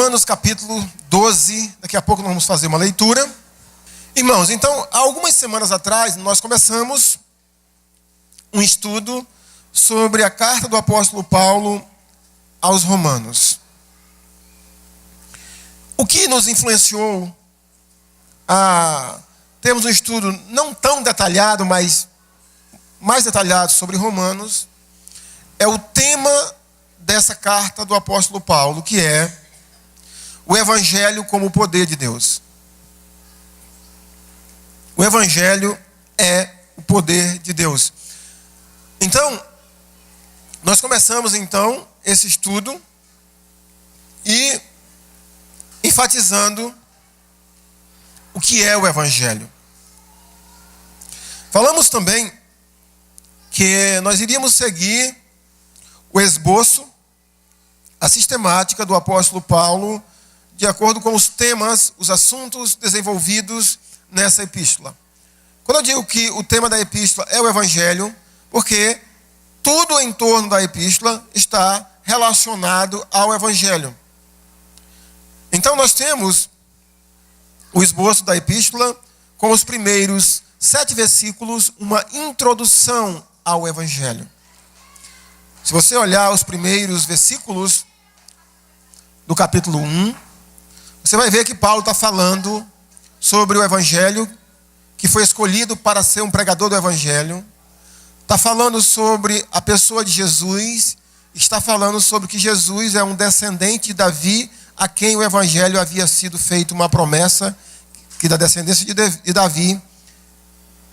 Romanos capítulo 12, daqui a pouco nós vamos fazer uma leitura. Irmãos, então, há algumas semanas atrás, nós começamos um estudo sobre a carta do apóstolo Paulo aos Romanos. O que nos influenciou a termos um estudo não tão detalhado, mas mais detalhado sobre Romanos, é o tema dessa carta do apóstolo Paulo, que é o Evangelho como o poder de Deus. O Evangelho é o poder de Deus. Então, nós começamos então esse estudo e enfatizando o que é o Evangelho. Falamos também que nós iríamos seguir o esboço, a sistemática do apóstolo Paulo, de acordo com os temas, os assuntos desenvolvidos nessa epístola. Quando eu digo que o tema da epístola é o Evangelho, porque tudo em torno da epístola está relacionado ao Evangelho. Então nós temos o esboço da epístola com os primeiros 7 versículos, uma introdução ao Evangelho. Se você olhar os primeiros versículos do capítulo 1, você vai ver que Paulo está falando sobre o Evangelho, que foi escolhido para ser um pregador do Evangelho. Está falando sobre a pessoa de Jesus. Está falando sobre que Jesus é um descendente de Davi, a quem o Evangelho havia sido feito uma promessa, que da descendência de Davi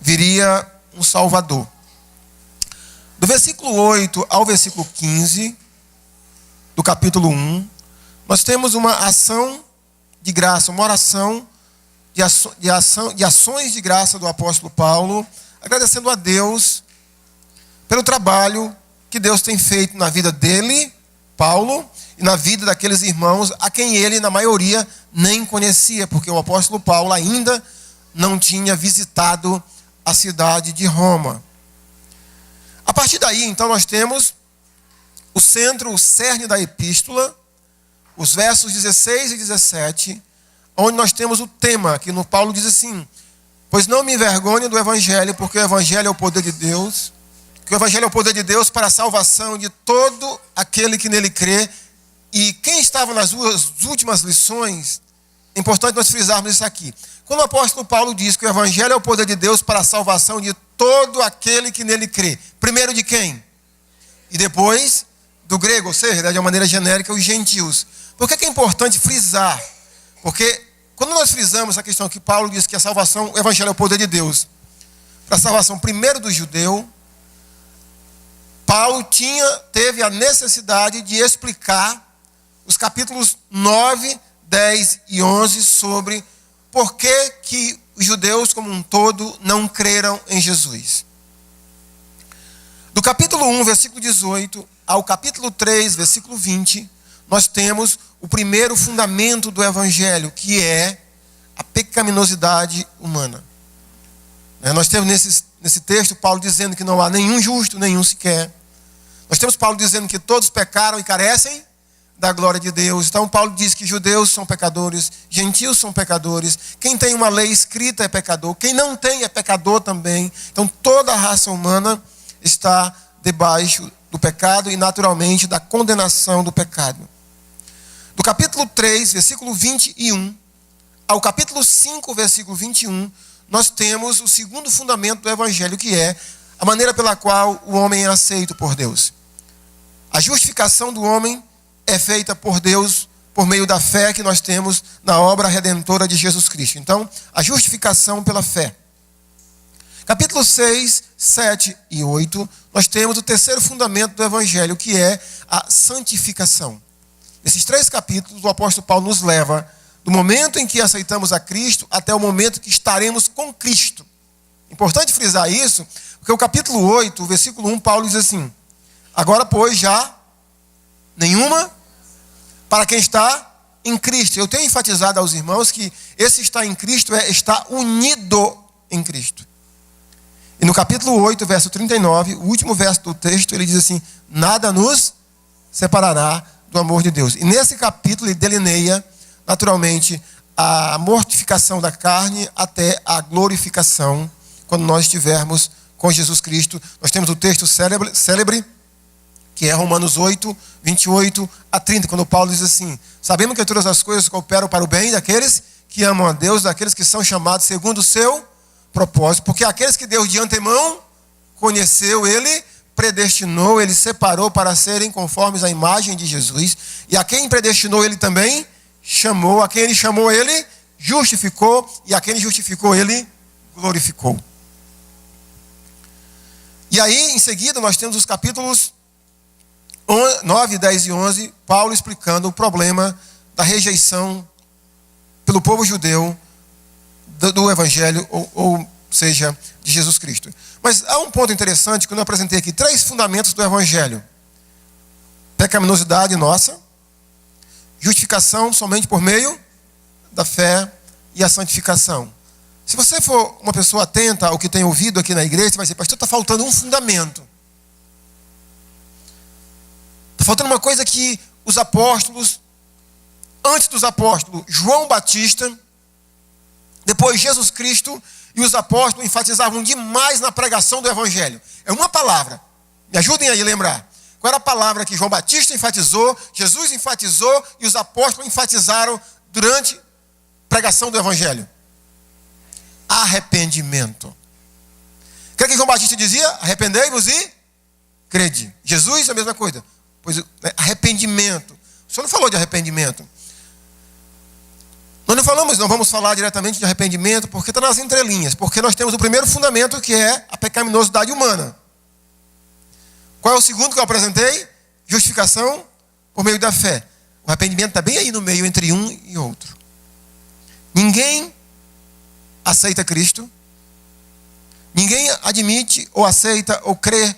viria um Salvador. Do versículo 8 ao versículo 15 do capítulo 1, nós temos uma ação de graça, uma oração de ações de graça do apóstolo Paulo, agradecendo a Deus pelo trabalho que Deus tem feito na vida dele, Paulo, e na vida daqueles irmãos a quem ele, na maioria, nem conhecia, porque o apóstolo Paulo ainda não tinha visitado a cidade de Roma. A partir daí, então, nós temos o centro, o cerne da epístola, os versos 16 e 17, onde nós temos o tema, que no Paulo diz assim: pois não me envergonhe do Evangelho, porque o Evangelho é o poder de Deus, que o Evangelho é o poder de Deus para a salvação de todo aquele que nele crê. E quem estava nas duas últimas lições, é importante nós frisarmos isso aqui. Quando o apóstolo Paulo diz que o Evangelho é o poder de Deus para a salvação de todo aquele que nele crê, primeiro de quem? E depois do grego, ou seja, de uma maneira genérica, os gentios. Por que é importante frisar? Porque quando nós frisamos a questão que Paulo diz que a salvação, o Evangelho é o poder de Deus para a salvação primeiro do judeu, Paulo teve a necessidade de explicar os capítulos 9, 10 e 11 sobre por que os judeus como um todo não creram em Jesus. Do capítulo 1, versículo 18, ao capítulo 3, versículo 20, nós temos o primeiro fundamento do Evangelho, que é a pecaminosidade humana. Nós temos nesse texto Paulo dizendo que não há nenhum justo, nenhum sequer. Nós temos Paulo dizendo que todos pecaram e carecem da glória de Deus. Então Paulo diz que judeus são pecadores, gentios são pecadores, quem tem uma lei escrita é pecador, quem não tem é pecador também. Então toda a raça humana está debaixo do pecado e naturalmente da condenação do pecado. Do capítulo 3, versículo 21, ao capítulo 5, versículo 21, nós temos o segundo fundamento do Evangelho, que é a maneira pela qual o homem é aceito por Deus. A justificação do homem é feita por Deus por meio da fé que nós temos na obra redentora de Jesus Cristo. Então, a justificação pela fé. Capítulo 6, 7 e 8, nós temos o terceiro fundamento do Evangelho, que é a santificação. Nesses 3 capítulos, o apóstolo Paulo nos leva do momento em que aceitamos a Cristo até o momento que estaremos com Cristo. Importante frisar isso, porque o capítulo 8, o versículo 1, Paulo diz assim: agora, pois, já nenhuma para quem está em Cristo. Eu tenho enfatizado aos irmãos que esse estar em Cristo é estar unido em Cristo. E no capítulo 8, verso 39, o último verso do texto, ele diz assim: nada nos separará do amor de Deus. E nesse capítulo ele delineia, naturalmente, a mortificação da carne até a glorificação, quando nós estivermos com Jesus Cristo. Nós temos o texto célebre, que é Romanos 8, 28 a 30, quando Paulo diz assim: sabemos que todas as coisas cooperam para o bem daqueles que amam a Deus, daqueles que são chamados segundo o seu propósito, porque aqueles que Deus de antemão conheceu, ele predestinou, ele separou para serem conformes à imagem de Jesus, e a quem predestinou ele também chamou, a quem ele chamou ele justificou, e a quem ele justificou ele glorificou. E aí em seguida nós temos os capítulos 9, 10 e 11, Paulo explicando o problema da rejeição pelo povo judeu do Evangelho, ou seja, de Jesus Cristo. Mas há um ponto interessante, que eu apresentei aqui 3 fundamentos do Evangelho: pecaminosidade nossa, justificação somente por meio da fé e a santificação. Se você for uma pessoa atenta ao que tem ouvido aqui na igreja, você vai dizer: pastor, está faltando um fundamento. Está faltando uma coisa que os apóstolos, antes dos apóstolos, João Batista, depois Jesus Cristo e os apóstolos enfatizavam demais na pregação do Evangelho. É uma palavra. Me ajudem aí a lembrar. Qual era a palavra que João Batista enfatizou, Jesus enfatizou e os apóstolos enfatizaram durante a pregação do Evangelho? Arrependimento. O que João Batista dizia? Arrependei-vos e crede. Jesus, a mesma coisa. Pois, arrependimento. O senhor não falou de arrependimento. Nós não vamos falar diretamente de arrependimento, porque está nas entrelinhas. Porque nós temos o primeiro fundamento, que é a pecaminosidade humana. Qual é o segundo que eu apresentei? Justificação por meio da fé. O arrependimento está bem aí no meio, entre um e outro. Ninguém aceita Cristo. Ninguém admite, ou aceita, ou crê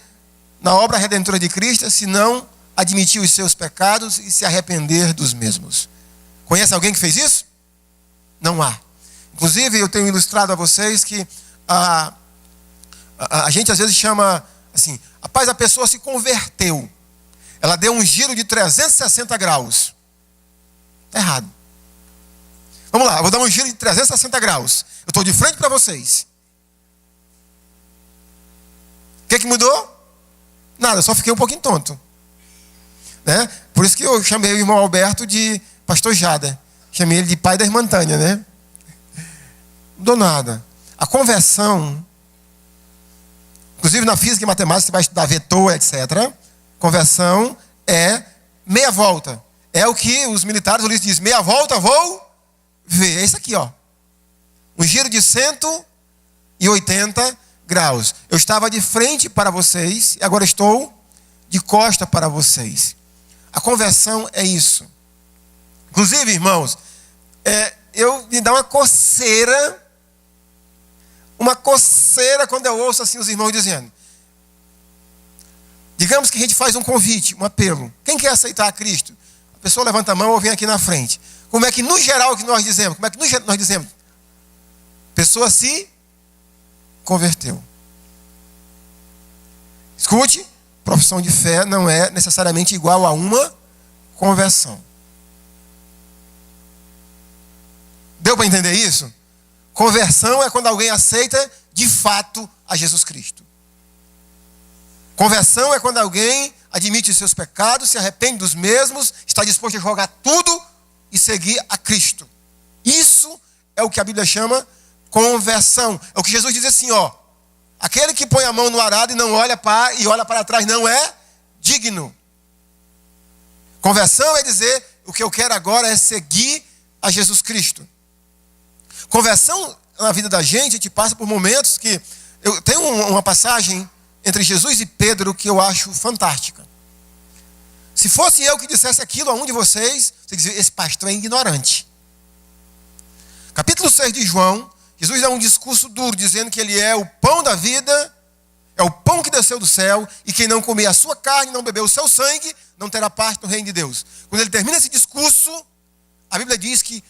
na obra redentora de Cristo, se não admitir os seus pecados e se arrepender dos mesmos. Conhece alguém que fez isso? Não há. Inclusive, eu tenho ilustrado a vocês que a gente às vezes chama assim: rapaz, a pessoa se converteu. Ela deu um giro de 360 graus. Está errado. Vamos lá, eu vou dar um giro de 360 graus. Eu estou de frente para vocês. O que mudou? Nada, eu só fiquei um pouquinho tonto. Né? Por isso que eu chamei o irmão Alberto de pastor Jada. Chamei ele de pai da irmã Tânia, né? Não mudou nada. A conversão, inclusive na física e matemática, você vai estudar vetor, etc. Conversão é meia volta. É o que os militares, o livro diz: meia volta, vou ver. É isso aqui, ó. Um giro de 180 graus. Eu estava de frente para vocês e agora estou de costa para vocês. A conversão é isso. Inclusive, irmãos, me dá uma coceira quando eu ouço assim os irmãos dizendo: digamos que a gente faz um convite, um apelo. Quem quer aceitar a Cristo? A pessoa levanta a mão ou vem aqui na frente. Como é que no geral que nós dizemos? Como é que nós dizemos? A pessoa se converteu. Escute, profissão de fé não é necessariamente igual a uma conversão. Deu para entender isso? Conversão é quando alguém aceita de fato a Jesus Cristo. Conversão é quando alguém admite os seus pecados, se arrepende dos mesmos, está disposto a jogar tudo e seguir a Cristo. Isso é o que a Bíblia chama conversão. É o que Jesus diz assim, ó: aquele que põe a mão no arado e não olha para trás não é digno. Conversão é dizer: o que eu quero agora é seguir a Jesus Cristo. Conversão na vida da gente passa por momentos que... Eu tenho uma passagem entre Jesus e Pedro que eu acho fantástica. Se fosse eu que dissesse aquilo a um de vocês, você dizia: esse pastor é ignorante. Capítulo 6 de João, Jesus dá um discurso duro, dizendo que ele é o pão da vida, é o pão que desceu do céu, e quem não comer a sua carne, não beber o seu sangue, não terá parte no reino de Deus. Quando ele termina esse discurso, a Bíblia diz que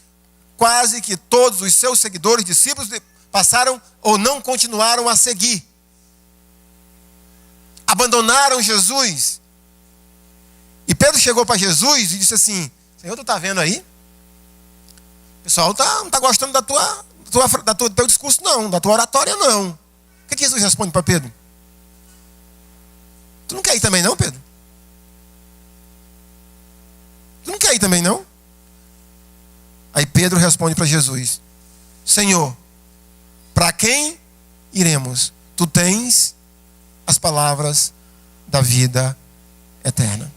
quase que todos os seus seguidores, discípulos, passaram ou não continuaram a seguir. Abandonaram Jesus. E Pedro chegou para Jesus e disse assim: Senhor, tu está vendo aí? O pessoal não está gostando do teu discurso não, da tua oratória não. O que Jesus responde para Pedro? Tu não quer ir também não, Pedro? Tu não quer ir também não? Aí Pedro responde para Jesus: Senhor, para quem iremos? Tu tens as palavras da vida eterna.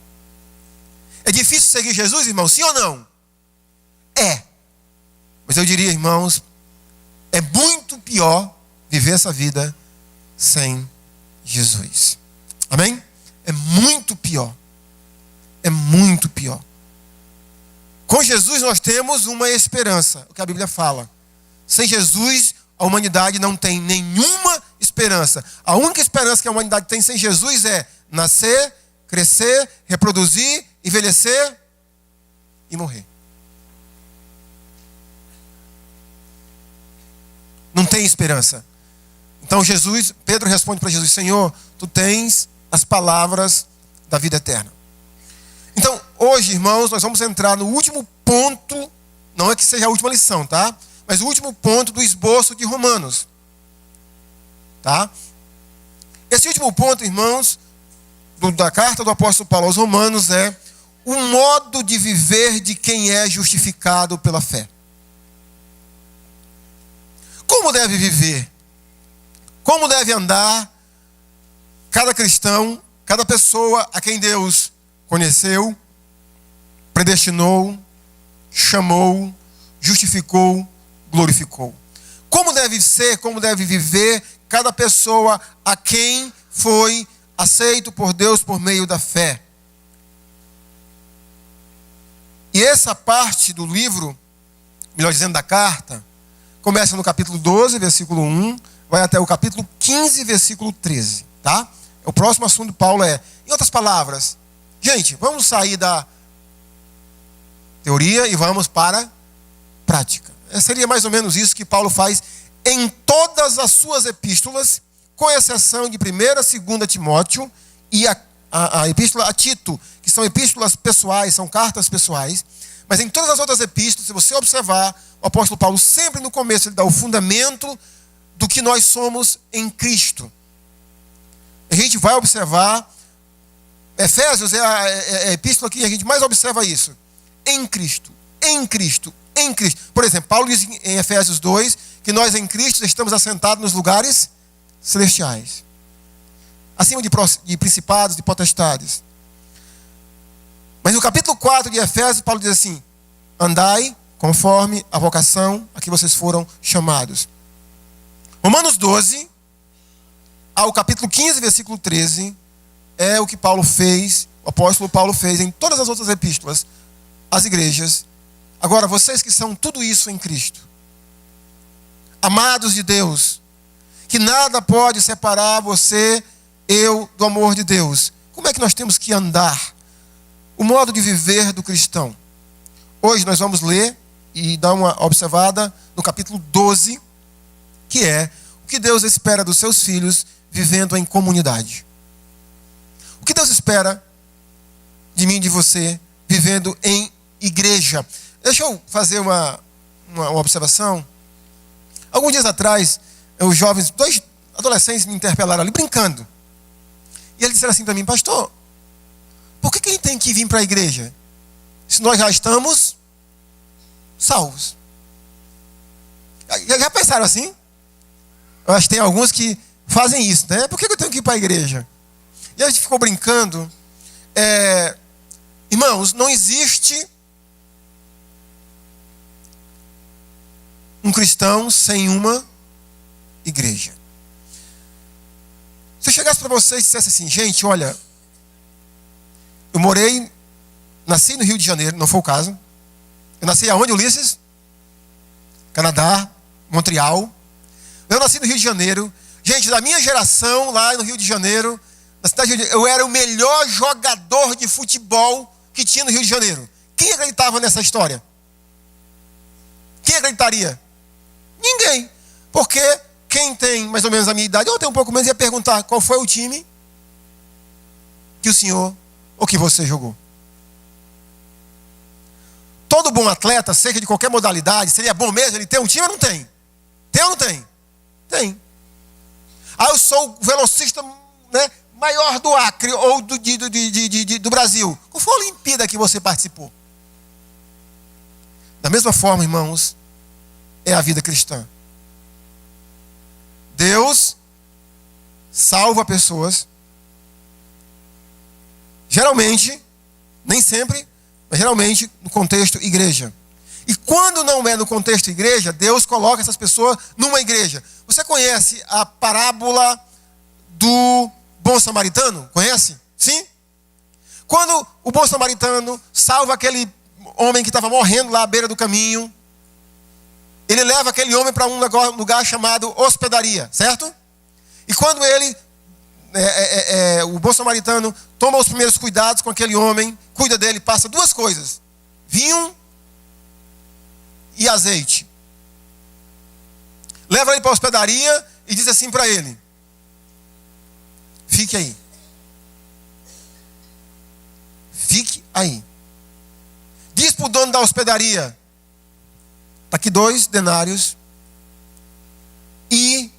É difícil seguir Jesus, irmão? Sim ou não? É. Mas eu diria, irmãos, é muito pior viver essa vida sem Jesus. Amém? É muito pior. É muito pior. Com Jesus nós temos uma esperança, o que a Bíblia fala. Sem Jesus, a humanidade não tem nenhuma esperança. A única esperança que a humanidade tem sem Jesus é nascer, crescer, reproduzir, envelhecer e morrer. Não tem esperança. Então Pedro responde para Jesus: Senhor, tu tens as palavras da vida eterna. Então, hoje, irmãos, nós vamos entrar no último ponto, não é que seja a última lição, tá? Mas o último ponto do esboço de Romanos. Tá? Esse último ponto, irmãos, da carta do apóstolo Paulo aos Romanos é o modo de viver de quem é justificado pela fé. Como deve viver? Como deve andar cada cristão, cada pessoa a quem Deus conheceu, predestinou, chamou, justificou, glorificou? Como deve ser, como deve viver cada pessoa a quem foi aceito por Deus por meio da fé? E essa parte do livro, melhor dizendo, da carta, começa no capítulo 12, versículo 1, vai até o capítulo 15, versículo 13, tá? O próximo assunto de Paulo é, em outras palavras, gente, vamos sair da teoria e vamos para a prática. Seria mais ou menos isso que Paulo faz em todas as suas epístolas, com exceção de 1ª, 2ª Timóteo e a epístola a Tito, que são epístolas pessoais, são cartas pessoais. Mas em todas as outras epístolas, se você observar, o apóstolo Paulo sempre no começo ele dá o fundamento do que nós somos em Cristo. A gente vai observar, Efésios é a epístola que a gente mais observa isso. Em Cristo, em Cristo, em Cristo. Por exemplo, Paulo diz em Efésios 2 que nós em Cristo estamos assentados nos lugares celestiais, acima de principados, de potestades. Mas no capítulo 4 de Efésios, Paulo diz assim: andai conforme a vocação a que vocês foram chamados. Romanos 12, ao capítulo 15, versículo 13, é o que Paulo fez, o apóstolo Paulo fez em todas as outras epístolas, às igrejas. Agora, vocês que são tudo isso em Cristo, amados de Deus, que nada pode separar você, eu, do amor de Deus. Como é que nós temos que andar? O modo de viver do cristão. Hoje nós vamos ler e dar uma observada no capítulo 12, que é o que Deus espera dos seus filhos vivendo em comunidade. O que Deus espera de mim e de você vivendo em igreja. Deixa eu fazer uma observação. Alguns dias atrás, os jovens, 2 adolescentes me interpelaram ali brincando. E eles disseram assim para mim: pastor, por que a gente tem que vir para a igreja se nós já estamos salvos? Já pensaram assim? Eu acho que tem alguns que fazem isso, né? Por que eu tenho que ir para a igreja? E a gente ficou brincando. Irmãos, não existe um cristão sem uma igreja. Se eu chegasse para vocês e dissesse assim: gente, olha, eu nasci no Rio de Janeiro, não foi o caso. Eu nasci aonde, Ulisses? Canadá, Montreal. Eu nasci no Rio de Janeiro. Gente, da minha geração, lá no Rio de Janeiro, na cidade de Rio de Janeiro, eu era o melhor jogador de futebol que tinha no Rio de Janeiro. Quem acreditava nessa história? Quem acreditaria? Ninguém. Porque quem tem mais ou menos a minha idade, ou tem um pouco menos, ia perguntar qual foi o time que o senhor ou que você jogou. todo bom atleta, seja de qualquer modalidade, seria bom mesmo ele ter um time ou não tem? Tem ou não tem? Tem. Ah, eu sou o velocista, né, maior do Acre ou do Brasil. Qual foi a Olimpíada que você participou? Da mesma forma, irmãos, é a vida cristã. Deus salva pessoas, geralmente, nem sempre, mas geralmente no contexto igreja. E quando não é no contexto igreja, Deus coloca essas pessoas numa igreja. Você conhece a parábola do bom samaritano? Conhece? Sim? Quando o bom samaritano salva aquele homem que estava morrendo lá à beira do caminho, ele leva aquele homem para um lugar chamado hospedaria, certo? E quando ele, o bom samaritano, toma os primeiros cuidados com aquele homem, cuida dele, passa duas coisas: vinho e azeite. Leva ele para a hospedaria e diz assim para ele: fique aí. Fique aí. Diz para o dono da hospedaria: está aqui 2 denários. E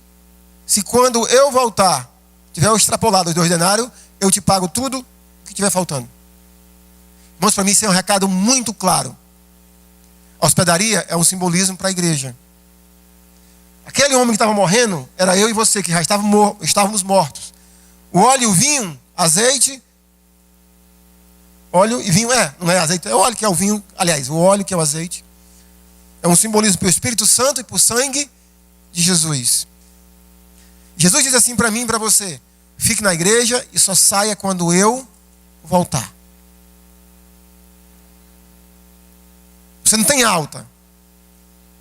se quando eu voltar, tiver extrapolado os 2 denários, eu te pago tudo que estiver faltando. Irmãos, para mim isso é um recado muito claro. A hospedaria é um simbolismo para a igreja. Aquele homem que estava morrendo, era eu e você, que já estávamos mortos. O óleo e o vinho, azeite, óleo e vinho, não é azeite, é óleo que é o vinho, aliás, o óleo que é o azeite. É um simbolismo para o Espírito Santo e para o sangue de Jesus. Jesus diz assim para mim e para você: fique na igreja e só saia quando eu voltar. Você não tem alta.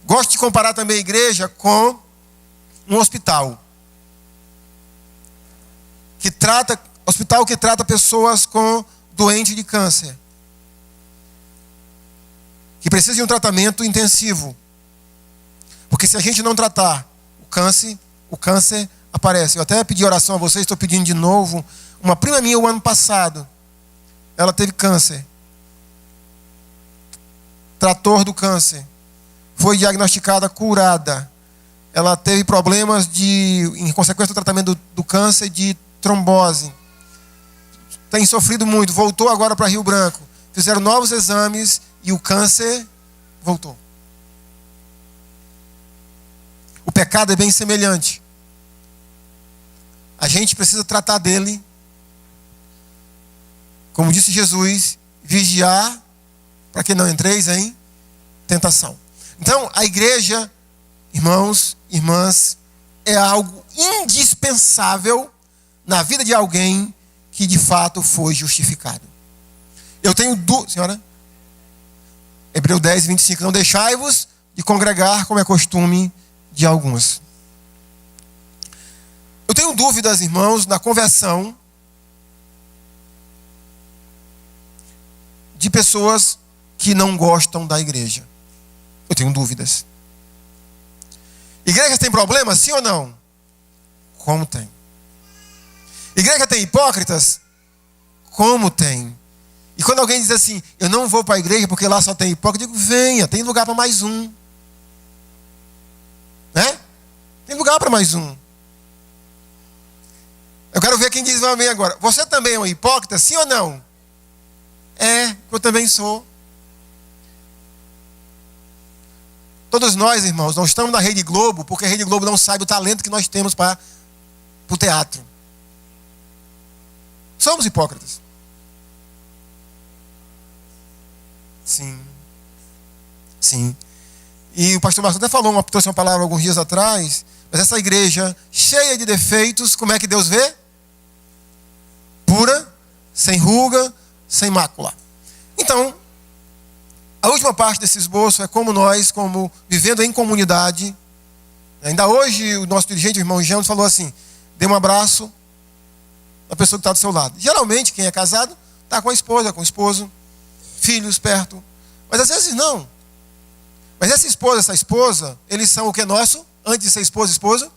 Gosto de comparar também a igreja com um hospital. Hospital que trata pessoas com doente de câncer, que precisa de um tratamento intensivo. Porque se a gente não tratar o câncer aparece. Eu até pedi oração a vocês, estou pedindo de novo. Uma prima minha, o ano passado, ela teve câncer. Trator do câncer. Foi diagnosticada curada. Ela teve problemas em consequência do tratamento do câncer, de trombose. Tem sofrido muito. Voltou agora para Rio Branco. Fizeram novos exames e o câncer voltou. O pecado é bem semelhante. A gente precisa tratar dele. Como disse Jesus, vigiar para que não entreis em tentação. Então, a igreja, irmãos, irmãs, é algo indispensável na vida de alguém que de fato foi justificado. Eu tenho senhora? Hebreus 10, 25. Não deixai-vos de congregar, como é costume de alguns. Eu tenho dúvidas, irmãos, na conversão de pessoas que não gostam da igreja. Eu tenho dúvidas. Igreja tem problemas, sim ou não? Como tem? Igreja tem hipócritas? Como tem? E quando alguém diz assim: eu não vou para a igreja porque lá só tem hipócrita, eu digo: venha, tem lugar para mais um. Né? Tem lugar para mais um. Eu quero ver quem diz amém agora. Você também é um hipócrita, sim ou não? Eu também sou. Todos nós, irmãos, não estamos na Rede Globo porque a Rede Globo não sabe o talento que nós temos para o teatro. Somos hipócritas. Sim. Sim. E o pastor Marcos até trouxe uma palavra alguns dias atrás, mas essa igreja cheia de defeitos, como é que Deus vê? Pura, sem ruga, sem mácula. Então, a última parte desse esboço é como nós, como vivendo em comunidade. Ainda hoje, o nosso dirigente, o irmão James, falou assim: dê um abraço na pessoa que está do seu lado. Geralmente, quem é casado, está com a esposa, com o esposo, filhos perto. Mas às vezes não. Mas essa esposa, eles são o que nosso? Antes de ser esposa e esposa?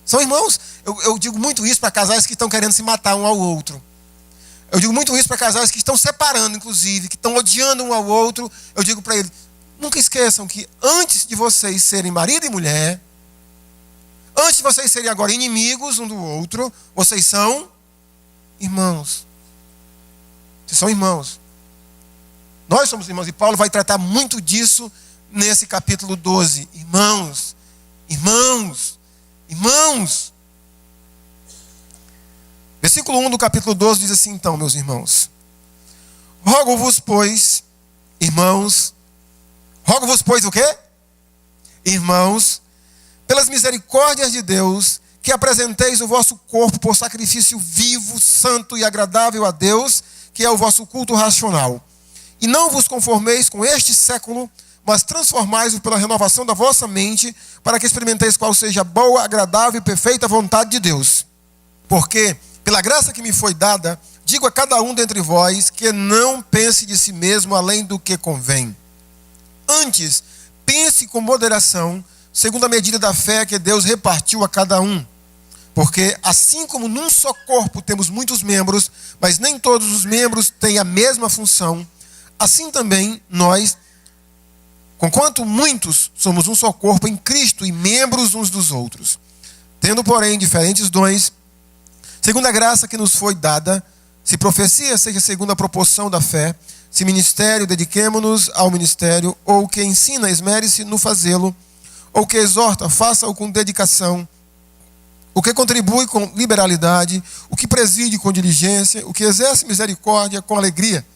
São irmãos. Eu digo muito isso para casais que estão querendo se matar um ao outro. Eu digo muito isso para casais que estão separando, inclusive, que estão odiando um ao outro. Eu digo para eles, nunca esqueçam que antes de vocês serem marido e mulher, antes de vocês serem agora inimigos um do outro, vocês são irmãos. Vocês são irmãos. Nós somos irmãos. E Paulo vai tratar muito disso nesse capítulo 12. Irmãos, irmãos, irmãos. Versículo 1 do capítulo 12 diz assim, então, meus irmãos. Rogo-vos, pois, irmãos. Rogo-vos, pois, o quê? Irmãos, pelas misericórdias de Deus, que apresenteis o vosso corpo por sacrifício vivo, santo e agradável a Deus, que é o vosso culto racional. E não vos conformeis com este século, mas transformais-vos pela renovação da vossa mente, para que experimenteis qual seja a boa, agradável e perfeita vontade de Deus. Porque, pela graça que me foi dada, digo a cada um dentre vós que não pense de si mesmo além do que convém. Antes, pense com moderação, segundo a medida da fé que Deus repartiu a cada um. Porque assim como num só corpo temos muitos membros, mas nem todos os membros têm a mesma função, assim também nós, conquanto muitos, somos um só corpo em Cristo e membros uns dos outros. Tendo, porém, diferentes dons, segundo a graça que nos foi dada, se profecia, seja segundo a proporção da fé, se ministério, dediquemo-nos ao ministério, ou que ensina, esmere-se no fazê-lo, ou que exorta, faça-o com dedicação, o que contribui com liberalidade, o que preside com diligência, o que exerce misericórdia com alegria.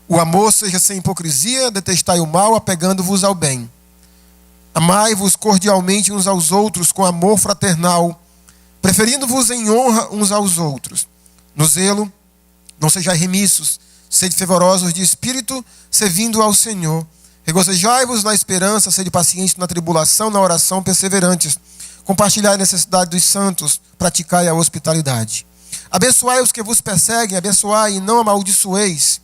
O amor seja sem hipocrisia, detestai o mal, apegando-vos ao bem. Amai-vos cordialmente uns aos outros com amor fraternal, preferindo-vos em honra uns aos outros. No zelo, não sejais remissos, sede fervorosos de espírito, servindo ao Senhor. Regozijai-vos na esperança, sede pacientes na tribulação, na oração perseverantes. Compartilhai a necessidade dos santos, praticai a hospitalidade. Abençoai os que vos perseguem, abençoai e não amaldiçoeis.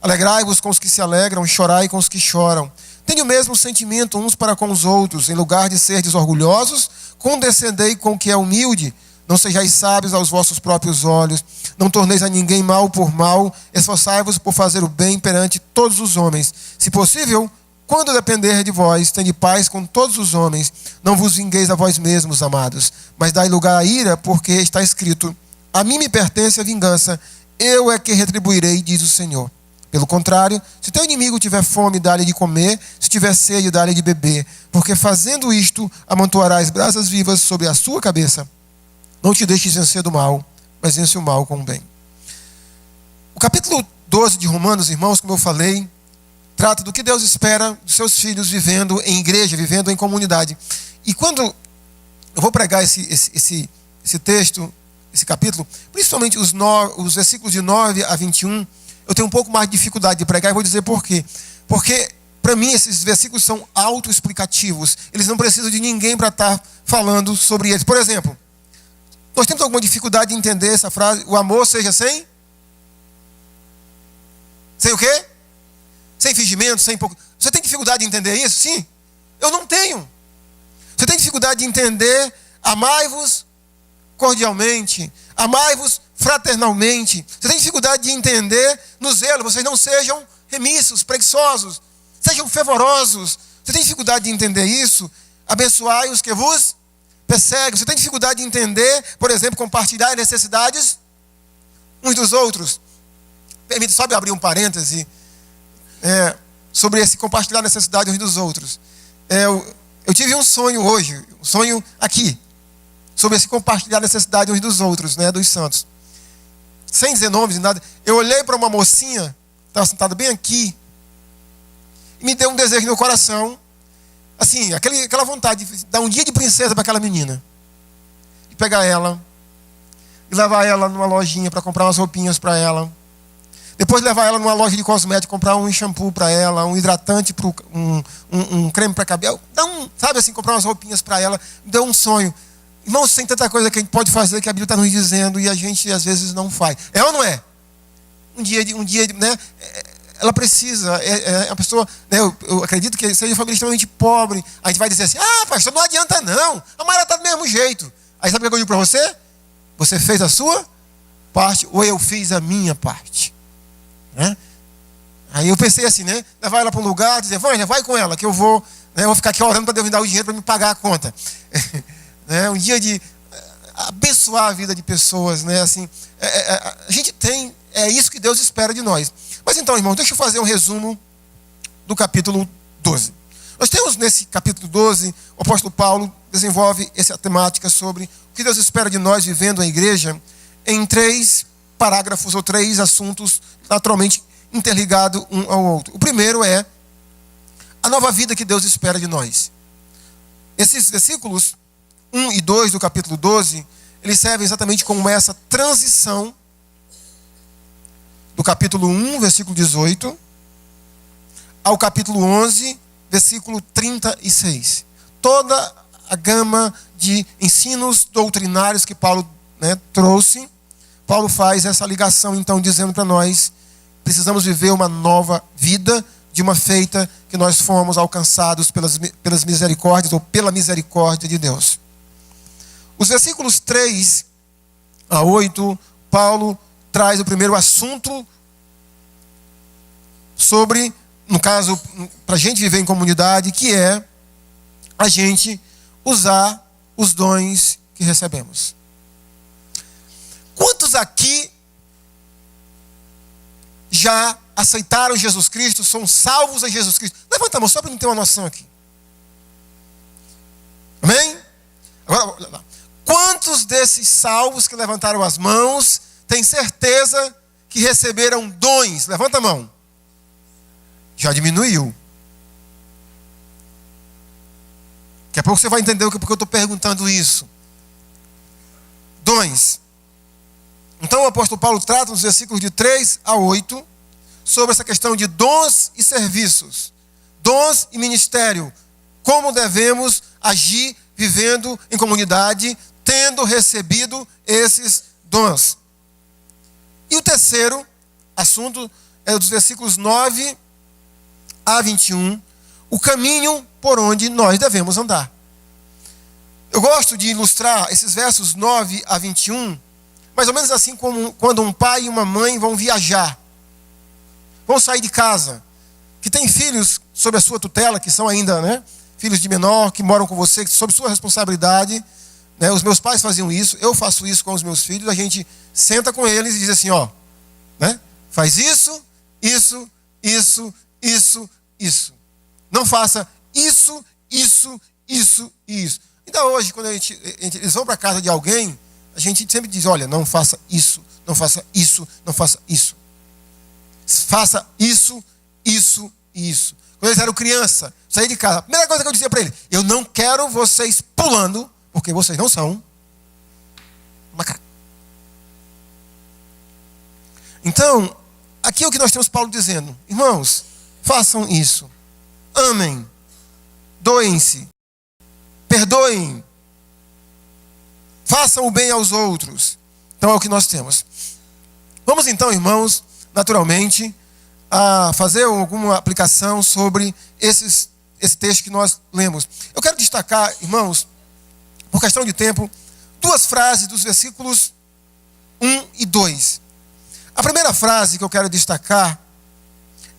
Alegrai-vos com os que se alegram, chorai com os que choram. Tenha o mesmo sentimento uns para com os outros, em lugar de serdes orgulhosos, condescendei com o que é humilde. Não sejais sábios aos vossos próprios olhos, não torneis a ninguém mal por mal, esforçai-vos por fazer o bem perante todos os homens. Se possível, quando depender de vós, tende paz com todos os homens. Não vos vingueis a vós mesmos, amados, mas dai lugar à ira, porque está escrito, a mim me pertence a vingança, eu é que retribuirei, diz o Senhor. Pelo contrário, se teu inimigo tiver fome, dá-lhe de comer, se tiver sede, dá-lhe de beber, porque fazendo isto, amontoarás brasas vivas sobre a sua cabeça. Não te deixes vencer do mal, mas vence o mal com o bem. O capítulo 12 de Romanos, irmãos, como eu falei, trata do que Deus espera dos seus filhos vivendo em igreja, vivendo em comunidade. E quando eu vou pregar esse texto, esse capítulo, principalmente os versículos de 9 a 21, eu tenho um pouco mais de dificuldade de pregar e vou dizer por quê. Porque, para mim, esses versículos são autoexplicativos. Eles não precisam de ninguém para estar falando sobre eles. Por exemplo, nós temos alguma dificuldade de entender essa frase, o amor seja sem? Sem o quê? Sem fingimento, sem pouco. Você tem dificuldade de entender isso? Sim. Eu não tenho. Você tem dificuldade de entender, amai-vos cordialmente, amai-vos fraternalmente. Você tem dificuldade de entender no zelo, vocês não sejam remissos, preguiçosos, sejam fervorosos. Você tem dificuldade de entender isso? Abençoai os que vos perseguem. Você tem dificuldade de entender, por exemplo, compartilhar necessidades uns dos outros? Permita, só abrir um parêntese sobre esse compartilhar necessidades uns dos outros. Eu tive um sonho hoje, um sonho aqui, sobre esse compartilhar necessidade uns dos outros, dos santos. Sem dizer nomes e nada. Eu olhei para uma mocinha, estava sentada bem aqui, e me deu um desejo no meu coração, assim, aquela vontade de dar um dia de princesa para aquela menina. De pegar ela, e levar ela numa lojinha para comprar umas roupinhas para ela. Depois levar ela numa loja de cosméticos, comprar um shampoo para ela, um hidratante, um creme para cabelo. Comprar umas roupinhas para ela. Me deu um sonho. Irmãos, tem tanta coisa que a gente pode fazer que a Bíblia está nos dizendo e a gente às vezes não faz. É ou não é? Ela precisa, a pessoa, eu acredito que seja uma família extremamente pobre. A gente vai dizer assim, pastor, não adianta não. A Mara está do mesmo jeito. Aí sabe o que eu digo para você? Você fez a sua parte, ou eu fiz a minha parte. Né? Aí eu pensei assim, né? Levar ela para um lugar, dizer, Vânia, vai com ela, que eu vou ficar aqui orando para Deus me dar o dinheiro para me pagar a conta. Um dia de abençoar a vida de pessoas, né? Assim, a gente tem, é isso que Deus espera de nós. Mas então, irmão, deixa eu fazer um resumo do capítulo 12. Nós temos nesse capítulo 12, o apóstolo Paulo desenvolve essa temática sobre o que Deus espera de nós vivendo a igreja em 3 parágrafos ou 3 assuntos naturalmente interligados um ao outro. O primeiro é a nova vida que Deus espera de nós. Esses versículos 1 e 2 do capítulo 12, eles servem exatamente como essa transição do capítulo 1, versículo 18, ao capítulo 11, versículo 36. Toda a gama de ensinos doutrinários que Paulo trouxe, Paulo faz essa ligação, então, dizendo para nós, precisamos viver uma nova vida, de uma feita que nós fomos alcançados pelas misericórdias, ou pela misericórdia de Deus. Os versículos 3 a 8, Paulo traz o primeiro assunto sobre, no caso, para a gente viver em comunidade, que é a gente usar os dons que recebemos. Quantos aqui já aceitaram Jesus Cristo, são salvos em Jesus Cristo? Levanta a mão só para não ter uma noção aqui. Amém? Agora, quantos desses salvos que levantaram as mãos têm certeza que receberam dons? Levanta a mão. Já diminuiu. Daqui a pouco você vai entender porque eu estou perguntando isso. Dons. Então o apóstolo Paulo trata nos versículos de 3 a 8 sobre essa questão de dons e serviços. Dons e ministério. Como devemos agir vivendo em comunidade, tendo recebido esses dons. E o terceiro assunto é dos versículos 9 a 21, o caminho por onde nós devemos andar. Eu gosto de ilustrar esses versos 9 a 21, mais ou menos assim como quando um pai e uma mãe vão viajar, vão sair de casa, que tem filhos sob a sua tutela, que são ainda, filhos de menor, que moram com você, sob sua responsabilidade. Os meus pais faziam isso, eu faço isso com os meus filhos, a gente senta com eles e diz assim, faz isso, isso, isso, isso, isso. Não faça isso, isso, isso e isso. Ainda hoje, quando eles vão para a casa de alguém, a gente sempre diz, olha, não faça isso, não faça isso, não faça isso. Faça isso, isso e isso. Quando eles eram criança, saí de casa, a primeira coisa que eu dizia para ele, eu não quero vocês pulando, porque vocês não são macaco. Então, aqui é o que nós temos Paulo dizendo. Irmãos, façam isso. Amem. Doem-se. Perdoem. Façam o bem aos outros. Então é o que nós temos. Vamos então, irmãos, naturalmente, a fazer alguma aplicação sobre esse texto que nós lemos. Eu quero destacar, irmãos, por questão de tempo, 2 frases dos versículos 1 e 2. A primeira frase que eu quero destacar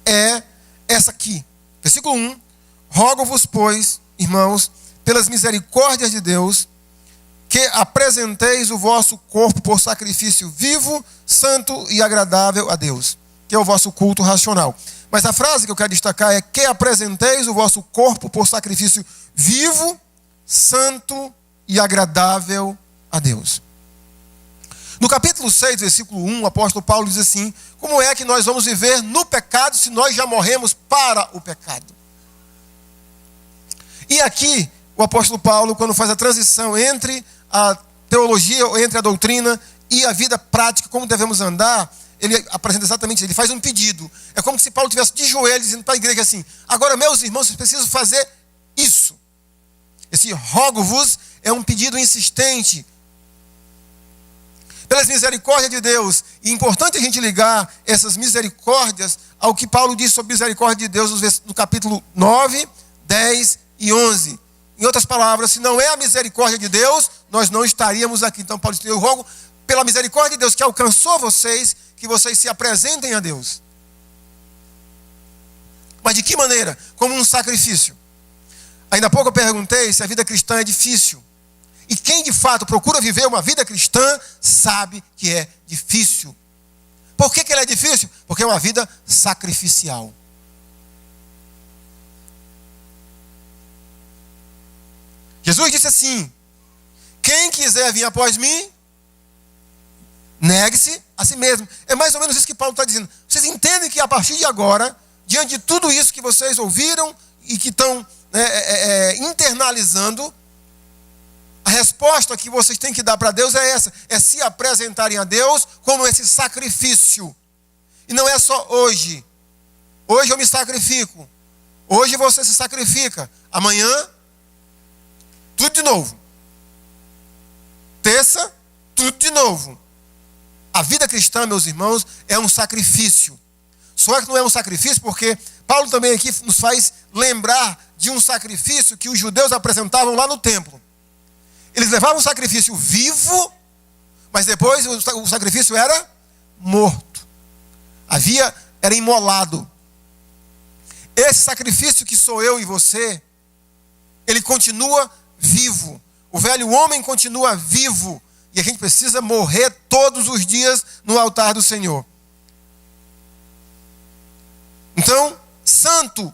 é essa aqui. Versículo 1. Rogo-vos, pois, irmãos, pelas misericórdias de Deus, que apresenteis o vosso corpo por sacrifício vivo, santo e agradável a Deus, que é o vosso culto racional. Mas a frase que eu quero destacar é que apresenteis o vosso corpo por sacrifício vivo, santo e agradável a Deus. No capítulo 6, versículo 1, o apóstolo Paulo diz assim, como é que nós vamos viver no pecado se nós já morremos para o pecado? E aqui, o apóstolo Paulo, quando faz a transição entre a teologia, entre a doutrina e a vida prática, como devemos andar, ele apresenta exatamente isso, ele faz um pedido. É como se Paulo estivesse de joelhos dizendo para a igreja assim, agora meus irmãos, vocês precisam fazer isso. Esse rogo-vos é um pedido insistente, pelas misericórdias de Deus. E é importante a gente ligar essas misericórdias ao que Paulo diz sobre misericórdia de Deus no capítulo 9, 10 e 11. Em outras palavras, se não é a misericórdia de Deus, nós não estaríamos aqui. Então Paulo diz, eu rogo pela misericórdia de Deus que alcançou vocês, que vocês se apresentem a Deus. Mas de que maneira? Como um sacrifício. Ainda há pouco eu perguntei se a vida cristã é difícil. E quem de fato procura viver uma vida cristã, sabe que é difícil. Por que ela é difícil? Porque é uma vida sacrificial. Jesus disse assim: quem quiser vir após mim, negue-se a si mesmo. É mais ou menos isso que Paulo está dizendo. Vocês entendem que a partir de agora, diante de tudo isso que vocês ouviram e que estão internalizando, a resposta que vocês têm que dar para Deus é essa: é se apresentarem a Deus como esse sacrifício. E não é só hoje. Hoje eu me sacrifico. Hoje você se sacrifica. Amanhã, tudo de novo. Terça, tudo de novo. A vida cristã, meus irmãos, é um sacrifício. Só que não é um sacrifício porque Paulo também aqui nos faz lembrar de um sacrifício que os judeus apresentavam lá no templo. Eles levavam um sacrifício vivo, mas depois o sacrifício era morto. Era imolado. Esse sacrifício que sou eu e você, ele continua vivo. O velho homem continua vivo. E a gente precisa morrer todos os dias no altar do Senhor. Então, santo,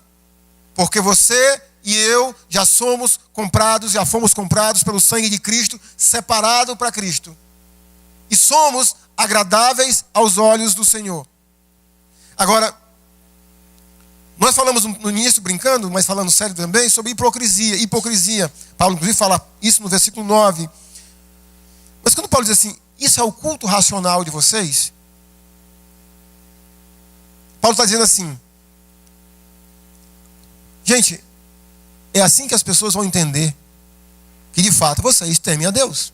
porque você e eu já somos comprados, já fomos comprados pelo sangue de Cristo, separado para Cristo. E somos agradáveis aos olhos do Senhor. Agora, nós falamos no início brincando, mas falando sério também, sobre hipocrisia. Hipocrisia. Paulo, inclusive, fala isso no versículo 9. Mas quando Paulo diz assim, isso é o culto racional de vocês? Paulo está dizendo assim, gente, é assim que as pessoas vão entender que de fato vocês temem a Deus.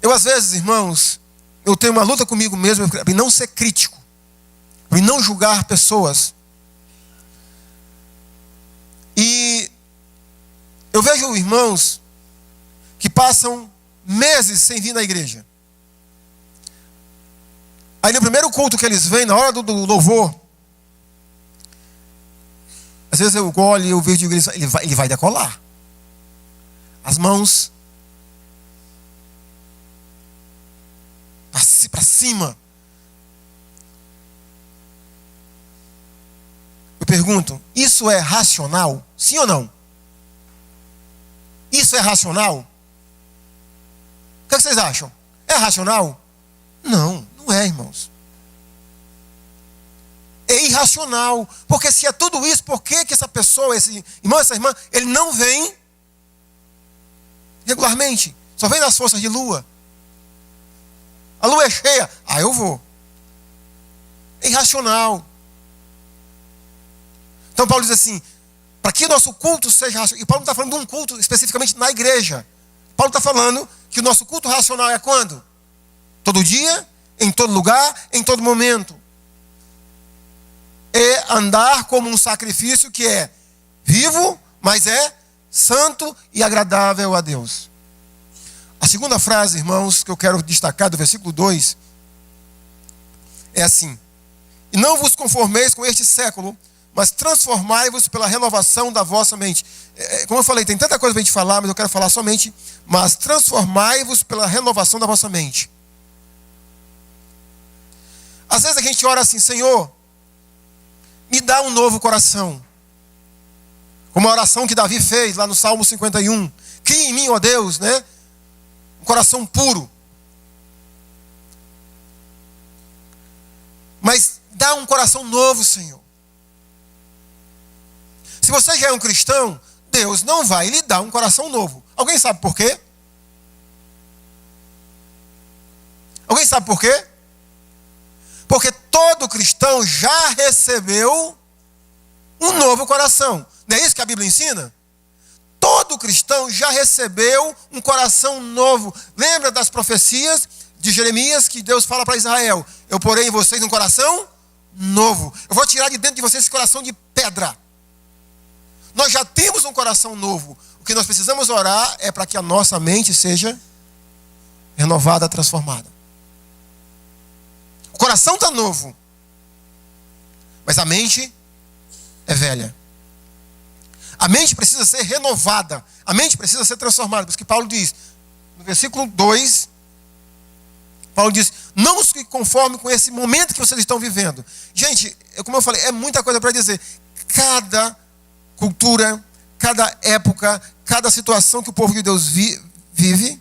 Eu às vezes, irmãos, eu tenho uma luta comigo mesmo para não ser crítico, para não julgar pessoas. E eu vejo irmãos que passam meses sem vir na igreja. Aí no primeiro culto que eles vêm, na hora do louvor, às vezes eu olho e eu vejo ele vai decolar. As mãos para cima. Eu pergunto, isso é racional? Sim ou não? Isso é racional? O que vocês acham? É racional? Não, não é, irmãos. É irracional. Porque se é tudo isso, por que essa pessoa, esse irmão, essa irmã, ele não vem regularmente? Só vem nas forças de lua. A lua é cheia. Eu vou. É irracional. Então Paulo diz assim, para que o nosso culto seja racional. E Paulo não está falando de um culto especificamente na igreja. Paulo está falando que o nosso culto racional é quando? Todo dia, em todo lugar, em todo momento. É andar como um sacrifício que é vivo, mas é santo e agradável a Deus. A segunda frase, irmãos, que eu quero destacar do versículo 2 é assim: e não vos conformeis com este século, mas transformai-vos pela renovação da vossa mente. Como eu falei, tem tanta coisa para a gente falar, mas eu quero falar somente, mas transformai-vos pela renovação da vossa mente. Às vezes a gente ora assim, Senhor, me dá um novo coração. Como a oração que Davi fez lá no Salmo 51. Cria em mim, ó Deus, né? Um coração puro. Mas dá um coração novo, Senhor. Se você já é um cristão, Deus não vai lhe dar um coração novo. Alguém sabe por quê? Alguém sabe por quê? Porque todo cristão já recebeu um novo coração. Não é isso que a Bíblia ensina? Todo cristão já recebeu um coração novo. Lembra das profecias de Jeremias que Deus fala para Israel? Eu porei em vocês um coração novo. Eu vou tirar de dentro de vocês esse coração de pedra. Nós já temos um coração novo. O que nós precisamos orar é para que a nossa mente seja renovada, transformada. O coração está novo, mas a mente é velha. A mente precisa ser renovada, a mente precisa ser transformada. Por isso que Paulo diz, no versículo 2, Paulo diz, não se conforme com esse momento que vocês estão vivendo. Gente, como eu falei, é muita coisa para dizer. Cada cultura, cada época, cada situação que o povo de Deus vive,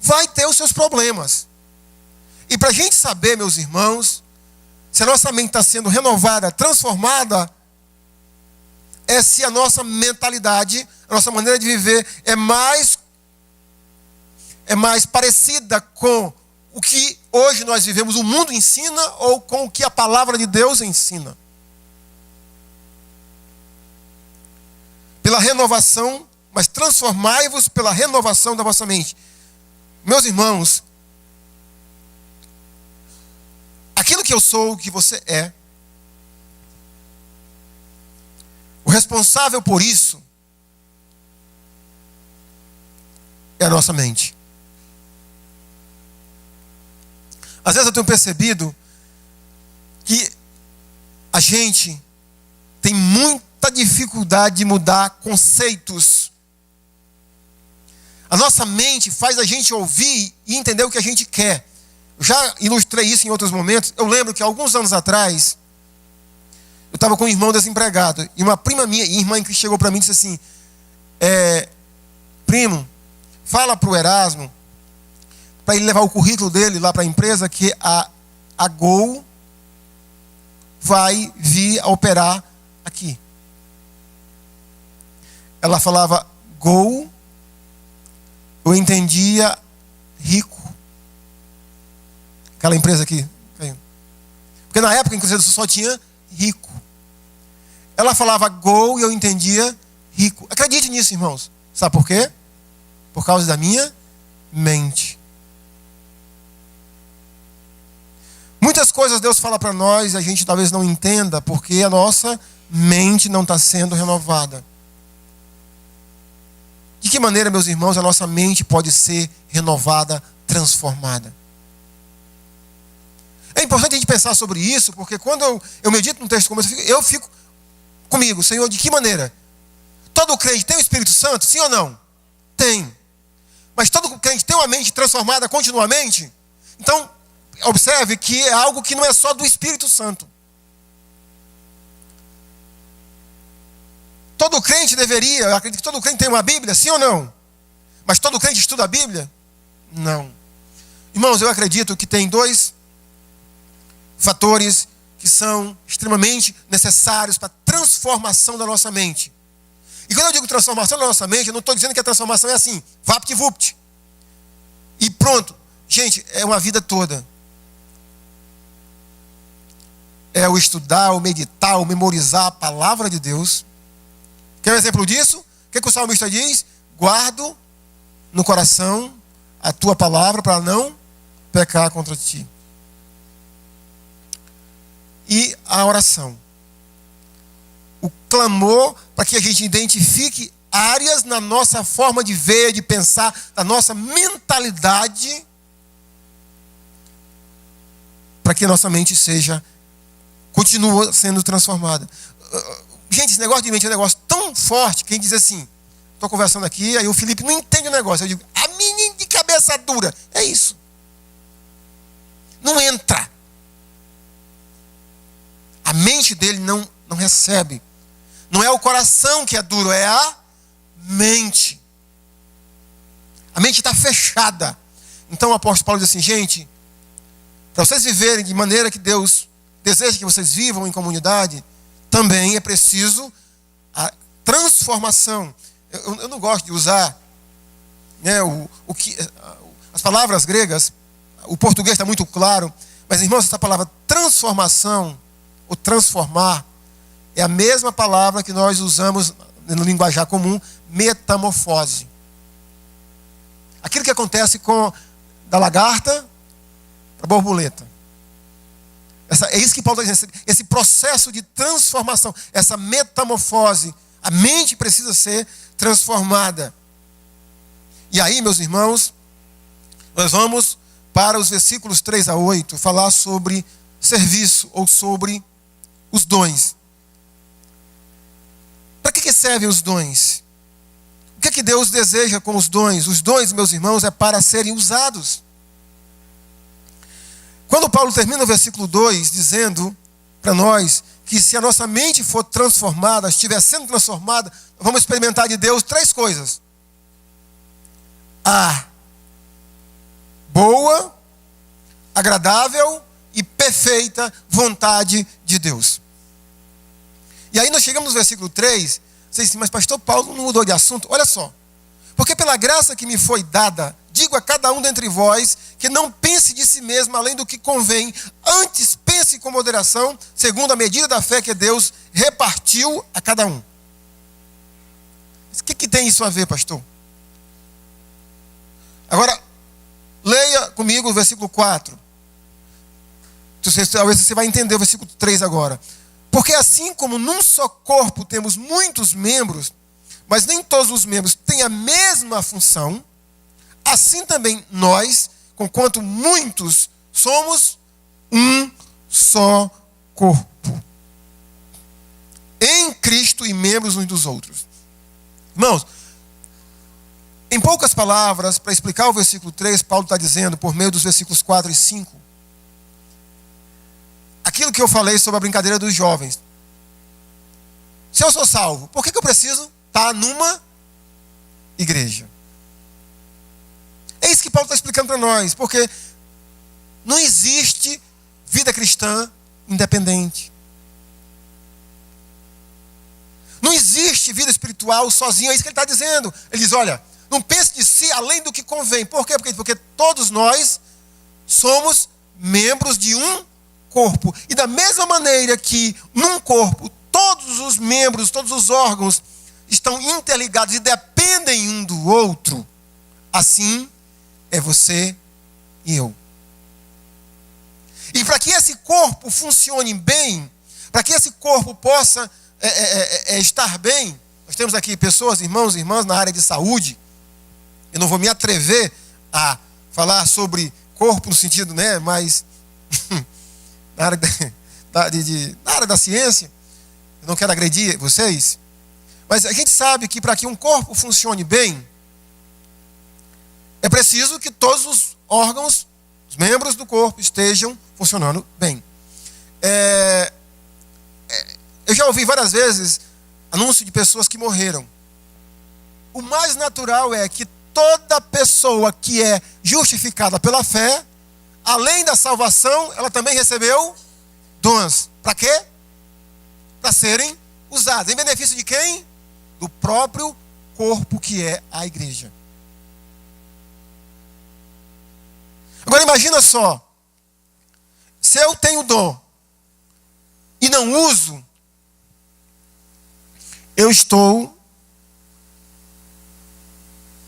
vai ter os seus problemas. E para a gente saber, meus irmãos, se a nossa mente está sendo renovada, transformada, é se a nossa mentalidade, a nossa maneira de viver é mais parecida com o que hoje nós vivemos, o mundo ensina, ou com o que a palavra de Deus ensina. Pela renovação, mas transformai-vos pela renovação da vossa mente. Meus irmãos, aquilo que eu sou, o que você é, o responsável por isso é a nossa mente. Às vezes eu tenho percebido que a gente tem muita dificuldade de mudar conceitos. A nossa mente faz a gente ouvir e entender o que a gente quer. Eu já ilustrei isso em outros momentos. Eu lembro que alguns anos atrás, eu estava com um irmão desempregado. E uma prima minha, irmã que chegou para mim e disse assim, primo, fala para o Erasmo, para ele levar o currículo dele lá para a empresa, que a Gol vai vir a operar aqui. Ela falava Gol, eu entendia rico. Aquela empresa aqui. Porque na época em Cruzeiro do Sul só tinha rico. Ela falava Gol e eu entendia rico. Acredite nisso, irmãos. Sabe por quê? Por causa da minha mente. Muitas coisas Deus fala para nós e a gente talvez não entenda porque a nossa mente não está sendo renovada. De que maneira, meus irmãos, a nossa mente pode ser renovada, transformada? É importante a gente pensar sobre isso, porque quando eu medito no texto como esse, eu fico comigo, Senhor, de que maneira? Todo crente tem o Espírito Santo, sim ou não? Tem. Mas todo crente tem uma mente transformada continuamente? Então, observe que é algo que não é só do Espírito Santo. Todo crente deveria, eu acredito que todo crente tem uma Bíblia, sim ou não? Mas todo crente estuda a Bíblia? Não. Irmãos, eu acredito que tem dois fatores que são extremamente necessários para a transformação da nossa mente. E quando eu digo transformação da nossa mente, eu não estou dizendo que a transformação é assim, vapt-vupt. E pronto. Gente, é uma vida toda. É o estudar, o meditar, o memorizar a palavra de Deus. Quer um exemplo disso? O que o salmista diz? Guardo no coração a tua palavra para não pecar contra ti. E a oração. O clamor para que a gente identifique áreas na nossa forma de ver, de pensar, da nossa mentalidade, para que a nossa mente continue sendo transformada. Gente, esse negócio de mente é um negócio tão forte, quem diz assim, estou conversando aqui, aí o Felipe não entende o negócio. Eu digo, a menina de cabeça dura. É isso. Não entra. A mente dele não recebe. Não é o coração que é duro, é a mente. A mente está fechada. Então o apóstolo Paulo diz assim, gente, para vocês viverem de maneira que Deus deseja que vocês vivam em comunidade, também é preciso a transformação. Eu não gosto de usar, né, as palavras gregas, o português está muito claro, mas irmãos, essa palavra transformação, ou transformar, é a mesma palavra que nós usamos no linguajar comum, metamorfose. Aquilo que acontece da lagarta para a borboleta. É isso que Paulo está dizendo, esse processo de transformação, essa metamorfose, a mente precisa ser transformada. E aí, meus irmãos, nós vamos para os versículos 3 a 8 falar sobre serviço ou sobre os dons. Para que servem os dons? O que Deus deseja com os dons? Os dons, meus irmãos, é para serem usados. Quando Paulo termina o versículo 2 dizendo para nós que se a nossa mente for transformada, estiver sendo transformada, vamos experimentar de Deus 3 coisas. A boa, agradável e perfeita vontade de Deus. E aí nós chegamos no versículo 3, você diz assim, mas pastor Paulo não mudou de assunto? Olha só, porque pela graça que me foi dada, digo a cada um dentre vós, que não pense de si mesmo além do que convém, antes pense com moderação, segundo a medida da fé que Deus repartiu a cada um. O que tem isso a ver, pastor? Agora, leia comigo o versículo 4. Talvez você vai entender o versículo 3 agora. Porque assim como num só corpo temos muitos membros, mas nem todos os membros têm a mesma função, assim também nós, conquanto muitos, somos um só corpo. Em Cristo e membros uns dos outros. Irmãos, em poucas palavras, para explicar o versículo 3, Paulo está dizendo, por meio dos versículos 4 e 5, aquilo que eu falei sobre a brincadeira dos jovens. Se eu sou salvo, por que eu preciso estar numa igreja? É isso que Paulo está explicando para nós, porque não existe vida cristã independente. Não existe vida espiritual sozinho, é isso que ele está dizendo. Ele diz, olha, não pense de si além do que convém. Por quê? Porque todos nós somos membros de um corpo. E da mesma maneira que num corpo, todos os membros, todos os órgãos estão interligados e dependem um do outro, assim é você e eu. E para que esse corpo funcione bem, para que esse corpo possa estar bem, nós temos aqui pessoas, irmãos e irmãs na área de saúde. Eu não vou me atrever a falar sobre corpo no sentido, mas na área da ciência, eu não quero agredir vocês, mas a gente sabe que para que um corpo funcione bem, é preciso que todos os órgãos, os membros do corpo estejam funcionando bem. Eu já ouvi várias vezes anúncio de pessoas que morreram. O mais natural é que toda pessoa que é justificada pela fé, além da salvação, ela também recebeu dons. Para quê? Para serem usados. Em benefício de quem? Do próprio corpo que é a igreja. Agora imagina só. Se eu tenho dom e não uso, eu estou, como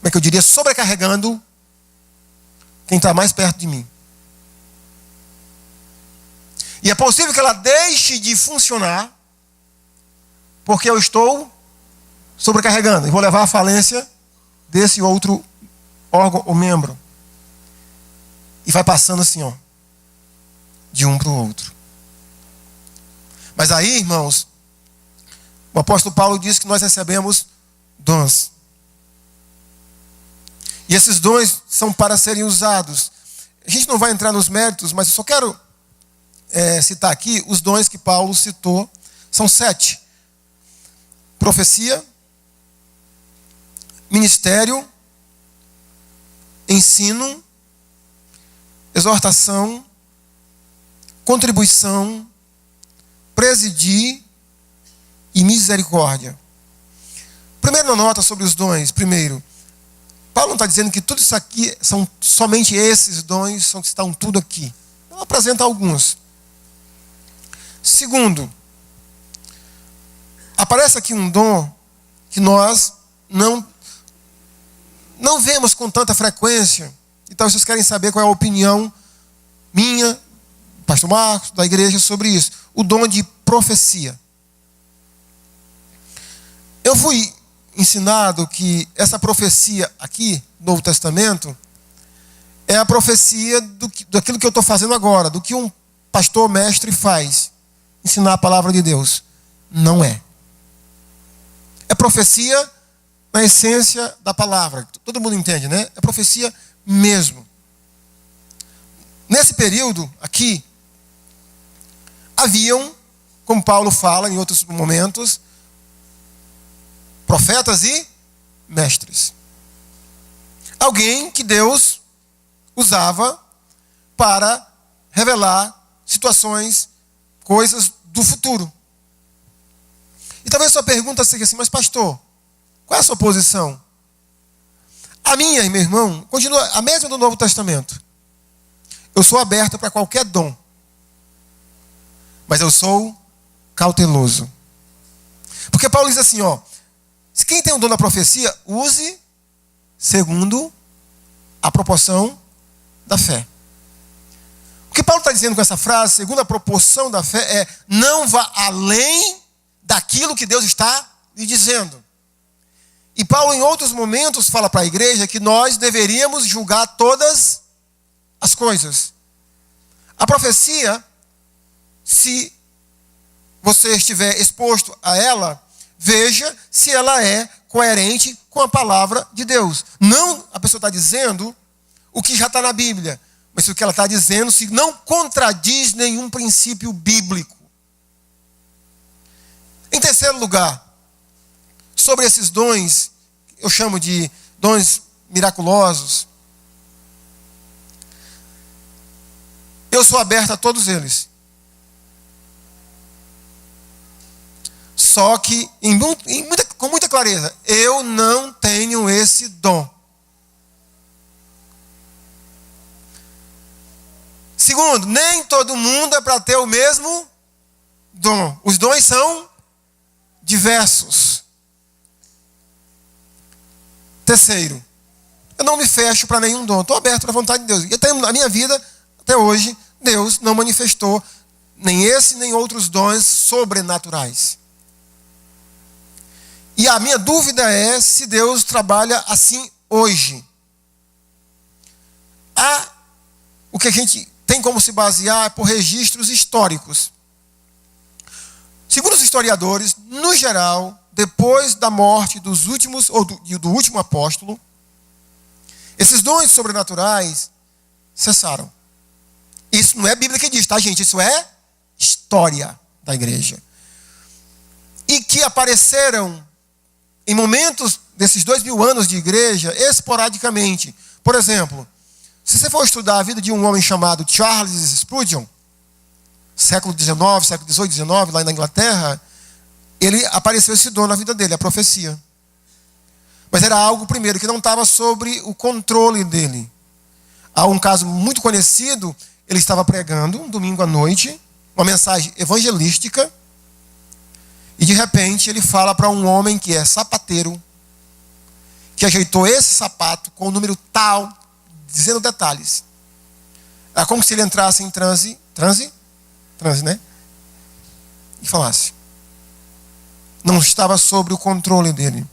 é que eu diria, sobrecarregando quem está mais perto de mim. E é possível que ela deixe de funcionar porque eu estou sobrecarregando. E vou levar à falência desse outro órgão ou membro. E vai passando assim, de um para o outro. Mas aí, irmãos, o apóstolo Paulo diz que nós recebemos dons. E esses dons são para serem usados. A gente não vai entrar nos méritos, mas eu só quero citar aqui os dons que Paulo citou. São 7. Profecia, ministério, ensino, exortação, contribuição, presidir e misericórdia. Primeira nota sobre os dons. Primeiro, Paulo não está dizendo que tudo isso aqui são somente esses dons, que estão tudo aqui. Ele apresenta alguns. Segundo, aparece aqui um dom que nós não vemos com tanta frequência. Então vocês querem saber qual é a opinião minha, do pastor Marcos, da igreja sobre isso. O dom de profecia. Eu fui ensinado que essa profecia aqui, no Novo Testamento, é a profecia daquilo que eu estou fazendo agora, do que um pastor mestre faz, ensinar a palavra de Deus. Não é. É profecia na essência da palavra. Todo mundo entende, né? É profecia mesmo. Nesse período aqui, haviam, como Paulo fala em outros momentos, profetas e mestres. Alguém que Deus usava para revelar situações, coisas do futuro. E talvez sua pergunta seja assim, mas pastor, qual é a sua posição? A minha e meu irmão continua a mesma do Novo Testamento. Eu sou aberto para qualquer dom, mas eu sou cauteloso. Porque Paulo diz assim, se quem tem o dom da profecia, use segundo a proporção da fé. O que Paulo está dizendo com essa frase, segundo a proporção da fé, é não vá além daquilo que Deus está lhe dizendo. E Paulo, em outros momentos, fala para a igreja que nós deveríamos julgar todas as coisas. A profecia, se você estiver exposto a ela, veja se ela é coerente com a palavra de Deus. Não a pessoa está dizendo o que já está na Bíblia, mas o que ela está dizendo se não contradiz nenhum princípio bíblico. Em terceiro lugar, sobre esses dons, eu chamo de dons miraculosos, eu sou aberto a todos eles. Só que, com muita clareza, eu não tenho esse dom. Segundo, nem todo mundo é para ter o mesmo dom. Os dons são diversos. Terceiro, eu não me fecho para nenhum dom. Estou aberto para a vontade de Deus. E até na minha vida, até hoje, Deus não manifestou nem esse, nem outros dons sobrenaturais. E a minha dúvida é se Deus trabalha assim hoje. O que a gente tem como se basear por registros históricos. Segundo os historiadores, no geral, depois da morte dos últimos, ou do último apóstolo, esses dons sobrenaturais cessaram. Isso não é a Bíblia que diz, tá, gente? Isso é história da igreja. E que apareceram em momentos desses 2000 anos de igreja, esporadicamente. Por exemplo, se você for estudar a vida de um homem chamado Charles Spurgeon, século XIX, século XVIII, XIX, lá na Inglaterra, ele apareceu esse dom na vida dele, a profecia. Mas era algo, primeiro, que não estava sobre o controle dele. Há um caso muito conhecido, ele estava pregando um domingo à noite, uma mensagem evangelística, e de repente ele fala para um homem que é sapateiro, que ajeitou esse sapato com o número tal, dizendo detalhes. É como se ele entrasse em transe, né? E falasse. Não estava sobre o controle dele.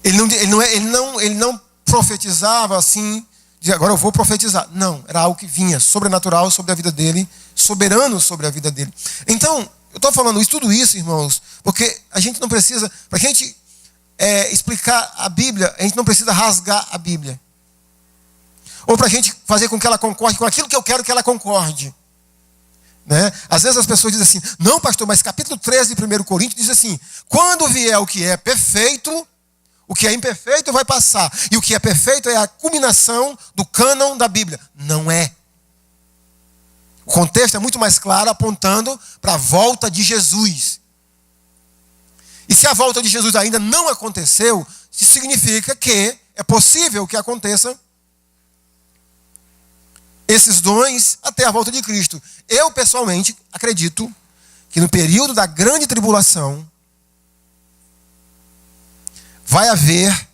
Ele não profetizava assim, de agora eu vou profetizar. Não, era algo que vinha sobrenatural sobre a vida dele, soberano sobre a vida dele. Então, eu estou falando tudo isso, irmãos, porque a gente não precisa, para a gente explicar a Bíblia, a gente não precisa rasgar a Bíblia. Ou para a gente fazer com que ela concorde com aquilo que eu quero que ela concorde. Né? Às vezes as pessoas dizem assim, não pastor, mas capítulo 13 de 1 Coríntios diz assim, quando vier o que é perfeito, o que é imperfeito vai passar. E o que é perfeito é a culminação do cânon da Bíblia. Não é. O contexto é muito mais claro, apontando para a volta de Jesus. E se a volta de Jesus ainda não aconteceu, isso significa que é possível que aconteça esses dons até a volta de Cristo. Eu, pessoalmente, acredito que no período da grande tribulação vai haver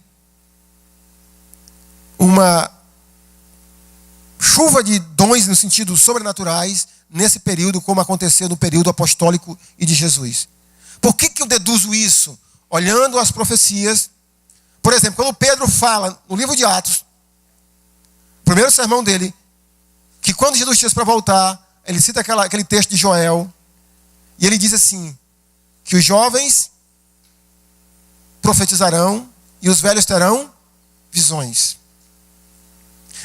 uma chuva de dons no sentido sobrenaturais nesse período, como aconteceu no período apostólico e de Jesus. Por que eu deduzo isso? olhando as profecias. Por exemplo, quando Pedro fala no livro de Atos, o primeiro sermão dele, que quando Jesus tinha para voltar, ele cita aquele texto de Joel, e ele diz assim, que os jovens profetizarão e os velhos terão visões.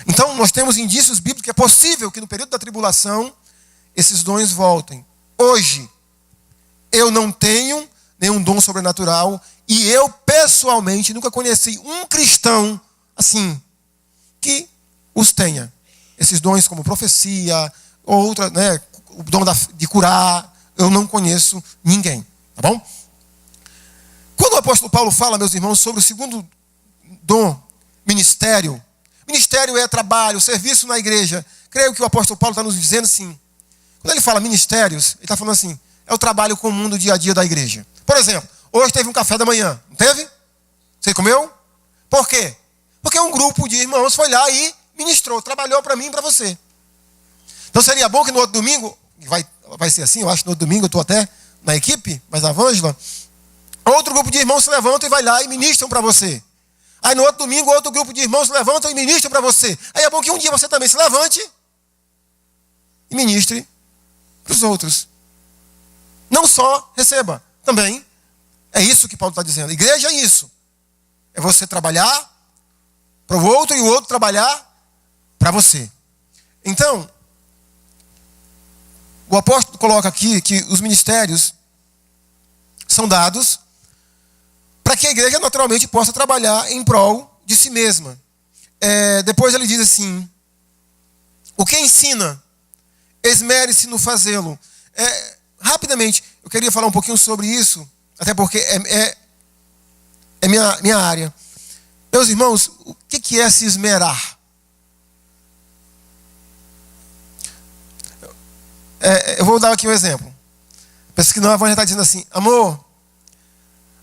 Então, nós temos indícios bíblicos que é possível que no período da tribulação, esses dons voltem. Hoje, eu não tenho nenhum dom sobrenatural e eu, pessoalmente, nunca conheci um cristão assim, que os tenha. Esses dons como profecia, outra, né, o dom de curar, eu não conheço ninguém. Tá bom? Quando o apóstolo Paulo fala, meus irmãos, sobre o segundo dom, ministério. Ministério é trabalho, serviço na igreja. Creio que o apóstolo Paulo está nos dizendo assim. Quando ele fala ministérios, ele está falando assim, é o trabalho comum do dia a dia da igreja. Por exemplo, hoje teve um café da manhã, não teve? Você comeu? Por quê? Porque um grupo de irmãos foi lá e ministrou, trabalhou para mim e para você. Então seria bom que no outro domingo, vai ser assim, eu acho que no outro domingo eu estou até na equipe, mas a Ângela, outro grupo de irmãos se levantam e vai lá e ministram para você. Aí no outro domingo, outro grupo de irmãos se levantam e ministram para você. Aí é bom que um dia você também se levante e ministre para os outros. Não só receba, também é isso que Paulo está dizendo. Igreja é isso. É você trabalhar para o outro e o outro trabalhar para você. Então, o apóstolo coloca aqui que os ministérios são dados para que a igreja naturalmente possa trabalhar em prol de si mesma. Depois ele diz assim, o que ensina, esmere-se no fazê-lo. Rapidamente, eu queria falar um pouquinho sobre isso, até porque é minha área. Meus irmãos, o que é se esmerar? Eu vou dar aqui um exemplo. Pensa que não, a avó já está dizendo assim, amor,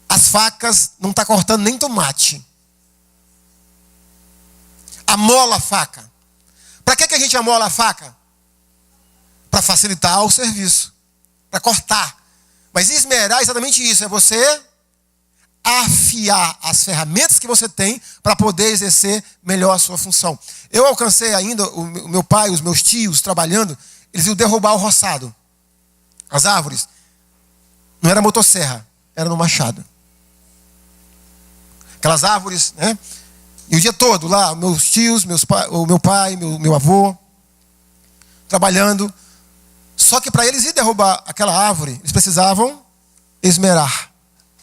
as facas não estão cortando nem tomate. Amola a faca. Para que a gente amola a faca? Para facilitar o serviço. Para cortar. Mas esmerar é exatamente isso. É você afiar as ferramentas que você tem para poder exercer melhor a sua função. Eu alcancei ainda, o meu pai, os meus tios trabalhando, eles iam derrubar o roçado. As árvores. Não era motosserra, era no machado. Aquelas árvores, né? E o dia todo lá, meus tios, o meu pai, meu avô, trabalhando. Só que para eles ir derrubar aquela árvore, eles precisavam esmerar,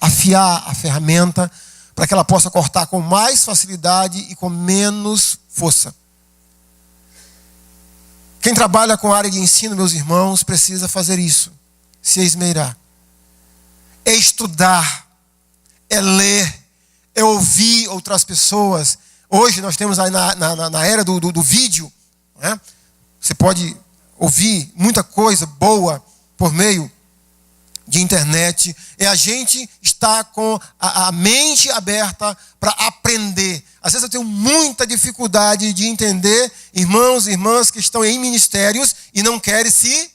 afiar a ferramenta para que ela possa cortar com mais facilidade e com menos força. Quem trabalha com a área de ensino, meus irmãos, precisa fazer isso. Se esmerar. É estudar. É ler. É ouvir outras pessoas. Hoje nós temos aí na era do vídeo, né? Você pode ouvir muita coisa boa por meio de internet. É a gente estar com a mente aberta para aprender. Às vezes eu tenho muita dificuldade de entender irmãos e irmãs que estão em ministérios e não querem se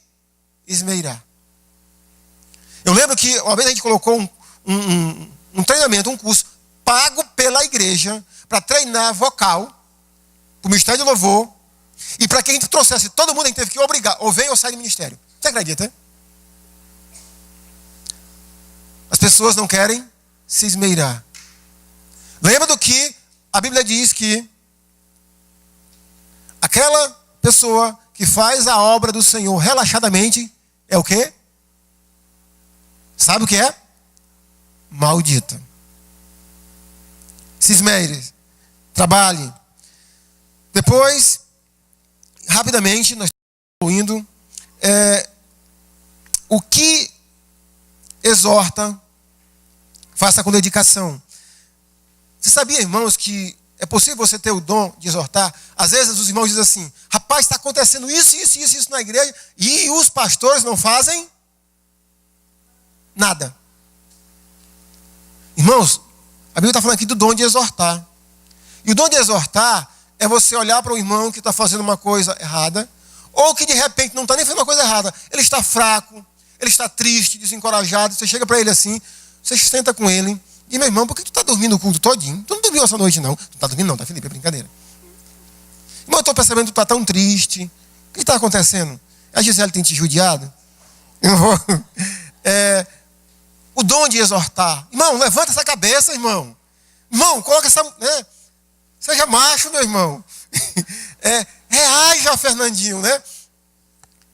esmerar. Eu lembro que uma vez a gente colocou um treinamento, um curso pago pela igreja para treinar vocal, para o ministério de louvor, e para que a gente trouxesse todo mundo, a gente teve que obrigar, ou vem ou sai do ministério. Você acredita? As pessoas não querem se esmerar. Lembra do que a Bíblia diz que aquela pessoa que faz a obra do Senhor relaxadamente é o quê? Sabe o que é? Maldita. Se esmere, trabalhe. Depois, rapidamente, nós estamos indo. O que exorta, faça com dedicação. Você sabia, irmãos, que é possível você ter o dom de exortar? Às vezes os irmãos dizem assim, rapaz, está acontecendo isso na igreja, e os pastores não fazem nada. Irmãos, a Bíblia está falando aqui do dom de exortar. E o dom de exortar é você olhar para o irmão que está fazendo uma coisa errada, ou que de repente não está nem fazendo uma coisa errada, ele está fraco, ele está triste, desencorajado, você chega para ele assim, você senta com ele E meu irmão, por que tu está dormindo o culto todinho? Tu não dormiu essa noite, não. Tu não está dormindo, não, tá, Felipe? É brincadeira. Irmão, eu estou percebendo que tu está tão triste. O que está acontecendo? A Gisele tem te judiado? O dom de exortar. Irmão, levanta essa cabeça, irmão. Irmão, coloca essa... seja macho, meu irmão. Reaja, Fernandinho, né?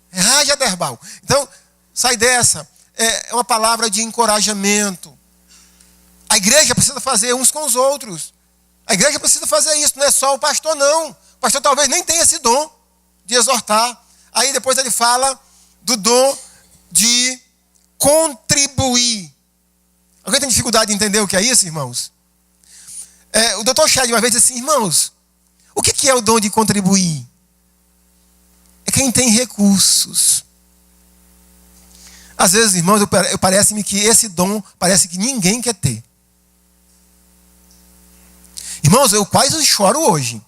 Reaja, Derbal. Então, sai dessa. É uma palavra de encorajamento. A igreja precisa fazer uns com os outros. A igreja precisa fazer isso. Não é só o pastor, não. O pastor talvez nem tenha esse dom de exortar. Aí depois ele fala do dom de contribuir. Alguém tem dificuldade de entender o que é isso, irmãos? O Dr. Shedd uma vez disse assim, irmãos, o que é o dom de contribuir? É quem tem recursos. Às vezes, irmãos, parece-me que esse dom parece que ninguém quer ter. Irmãos, eu quase choro hoje.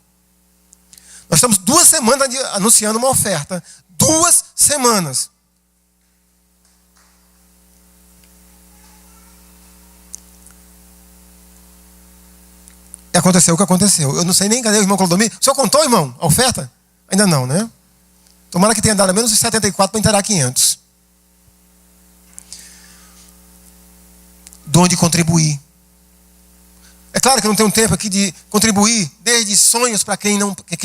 Nós estamos 2 semanas anunciando uma oferta. 2 semanas. E aconteceu o que aconteceu. Eu não sei nem cadê o irmão Clodomir. O senhor contou, irmão, a oferta? Ainda não, né? Tomara que tenha dado menos de 74 para inteirar 500. Dom de contribuir. É claro que eu não tenho tempo aqui de contribuir desde sonhos para quem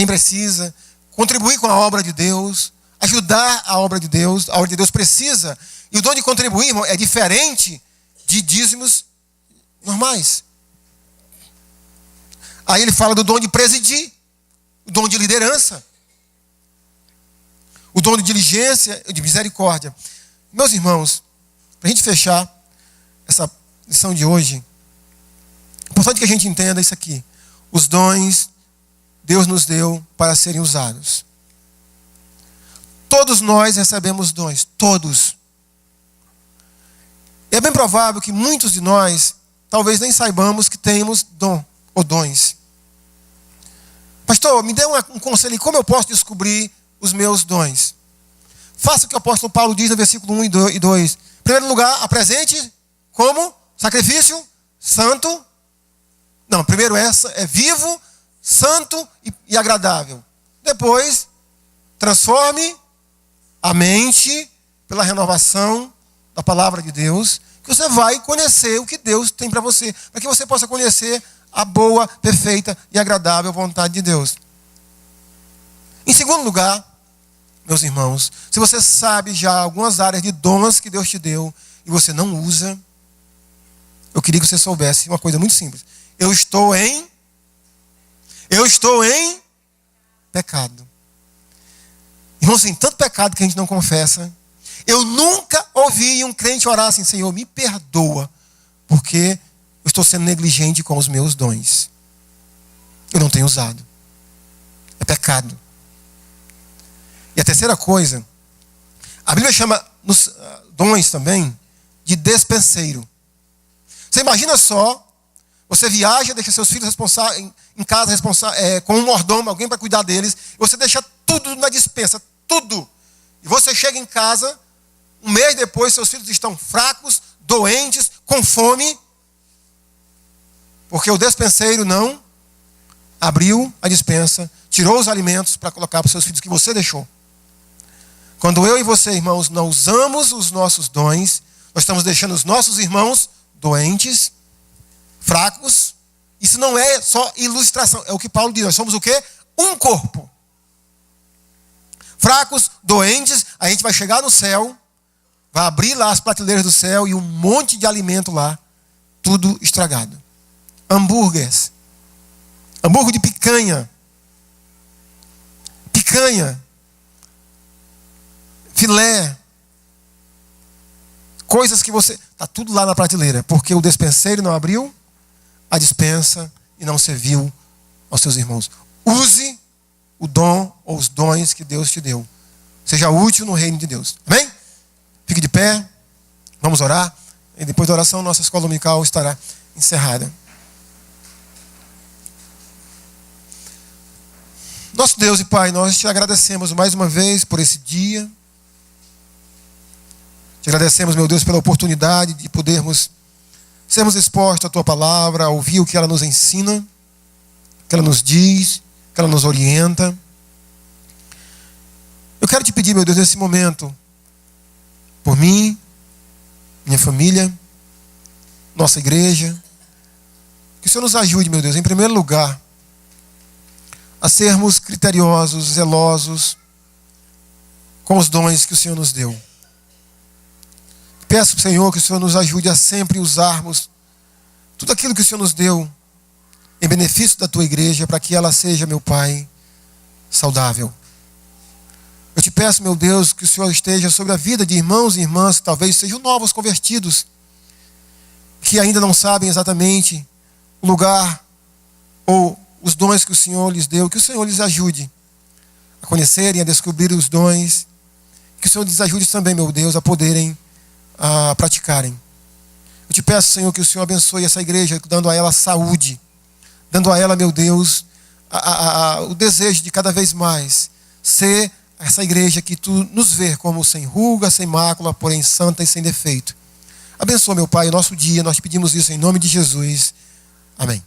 precisa, contribuir com a obra de Deus, ajudar a obra de Deus. A obra de Deus precisa. E o dom de contribuir, irmão, é diferente de dízimos normais. Aí ele fala do dom de presidir, o dom de liderança, o dom de diligência e de misericórdia. Meus irmãos, para a gente fechar essa lição de hoje, é importante que a gente entenda isso aqui. Os dons Deus nos deu para serem usados. Todos nós recebemos dons, todos. É bem provável que muitos de nós talvez nem saibamos que temos dom ou dons. Pastor, me dê um conselho, como eu posso descobrir os meus dons? Faça o que o apóstolo Paulo diz no versículo 1 e 2. Em primeiro lugar, apresente como sacrifício santo. Não, primeiro é vivo, santo e agradável. Depois, transforme a mente pela renovação da palavra de Deus, que você vai conhecer o que Deus tem para você, para que você possa conhecer a boa, perfeita e agradável vontade de Deus. Em segundo lugar, meus irmãos, se você sabe já algumas áreas de dons que Deus te deu e você não usa, eu queria que você soubesse uma coisa muito simples. Eu estou em pecado. Irmãos, tem tanto pecado que a gente não confessa. Eu nunca ouvi um crente orar assim, Senhor, me perdoa, porque eu estou sendo negligente com os meus dons. Eu não tenho usado. É pecado. E a terceira coisa, a Bíblia chama nos dons também de despenseiro. Você imagina só, você viaja, deixa seus filhos em casa com um mordomo, alguém para cuidar deles, e você deixa tudo na despensa, tudo. E você chega em casa, um mês depois seus filhos estão fracos, doentes, com fome, porque o despenseiro não abriu a despensa, tirou os alimentos para colocar para os seus filhos que você deixou. Quando eu e você, irmãos, não usamos os nossos dons, nós estamos deixando os nossos irmãos doentes, fracos. Isso não é só ilustração, é o que Paulo diz. Nós somos o quê? Um corpo. Fracos, doentes, a gente vai chegar no céu, vai abrir lá as prateleiras do céu e um monte de alimento lá, tudo estragado. Hambúrguer de picanha, filé, coisas que você... Está tudo lá na prateleira, porque o despenseiro não abriu a despensa e não serviu aos seus irmãos. Use o dom ou os dons que Deus te deu. Seja útil no reino de Deus. Amém? Fique de pé, vamos orar. E depois da oração, nossa escola dominical estará encerrada. Nosso Deus e Pai, nós te agradecemos mais uma vez por esse dia. Te agradecemos, meu Deus, pela oportunidade de podermos sermos expostos à tua palavra, a ouvir o que ela nos ensina, o que ela nos diz, o que ela nos orienta. Eu quero te pedir, meu Deus, nesse momento, por mim, minha família, nossa igreja, que o Senhor nos ajude, meu Deus, em primeiro lugar, a sermos criteriosos, zelosos com os dons que o Senhor nos deu. Peço, Senhor, que o Senhor nos ajude a sempre usarmos tudo aquilo que o Senhor nos deu em benefício da tua igreja, para que ela seja, meu Pai, saudável. Eu te peço, meu Deus, que o Senhor esteja sobre a vida de irmãos e irmãs que talvez sejam novos convertidos, que ainda não sabem exatamente o lugar ou os dons que o Senhor lhes deu. Que o Senhor lhes ajude a conhecerem, a descobrir os dons. Que o Senhor lhes ajude também, meu Deus, a poderem praticarem. Eu te peço, Senhor, que o Senhor abençoe essa igreja, dando a ela saúde, dando a ela, meu Deus, o desejo de cada vez mais ser essa igreja que tu nos vê como sem ruga, sem mácula, porém santa e sem defeito. Abençoa, meu Pai, o nosso dia. Nós te pedimos isso em nome de Jesus. Amém.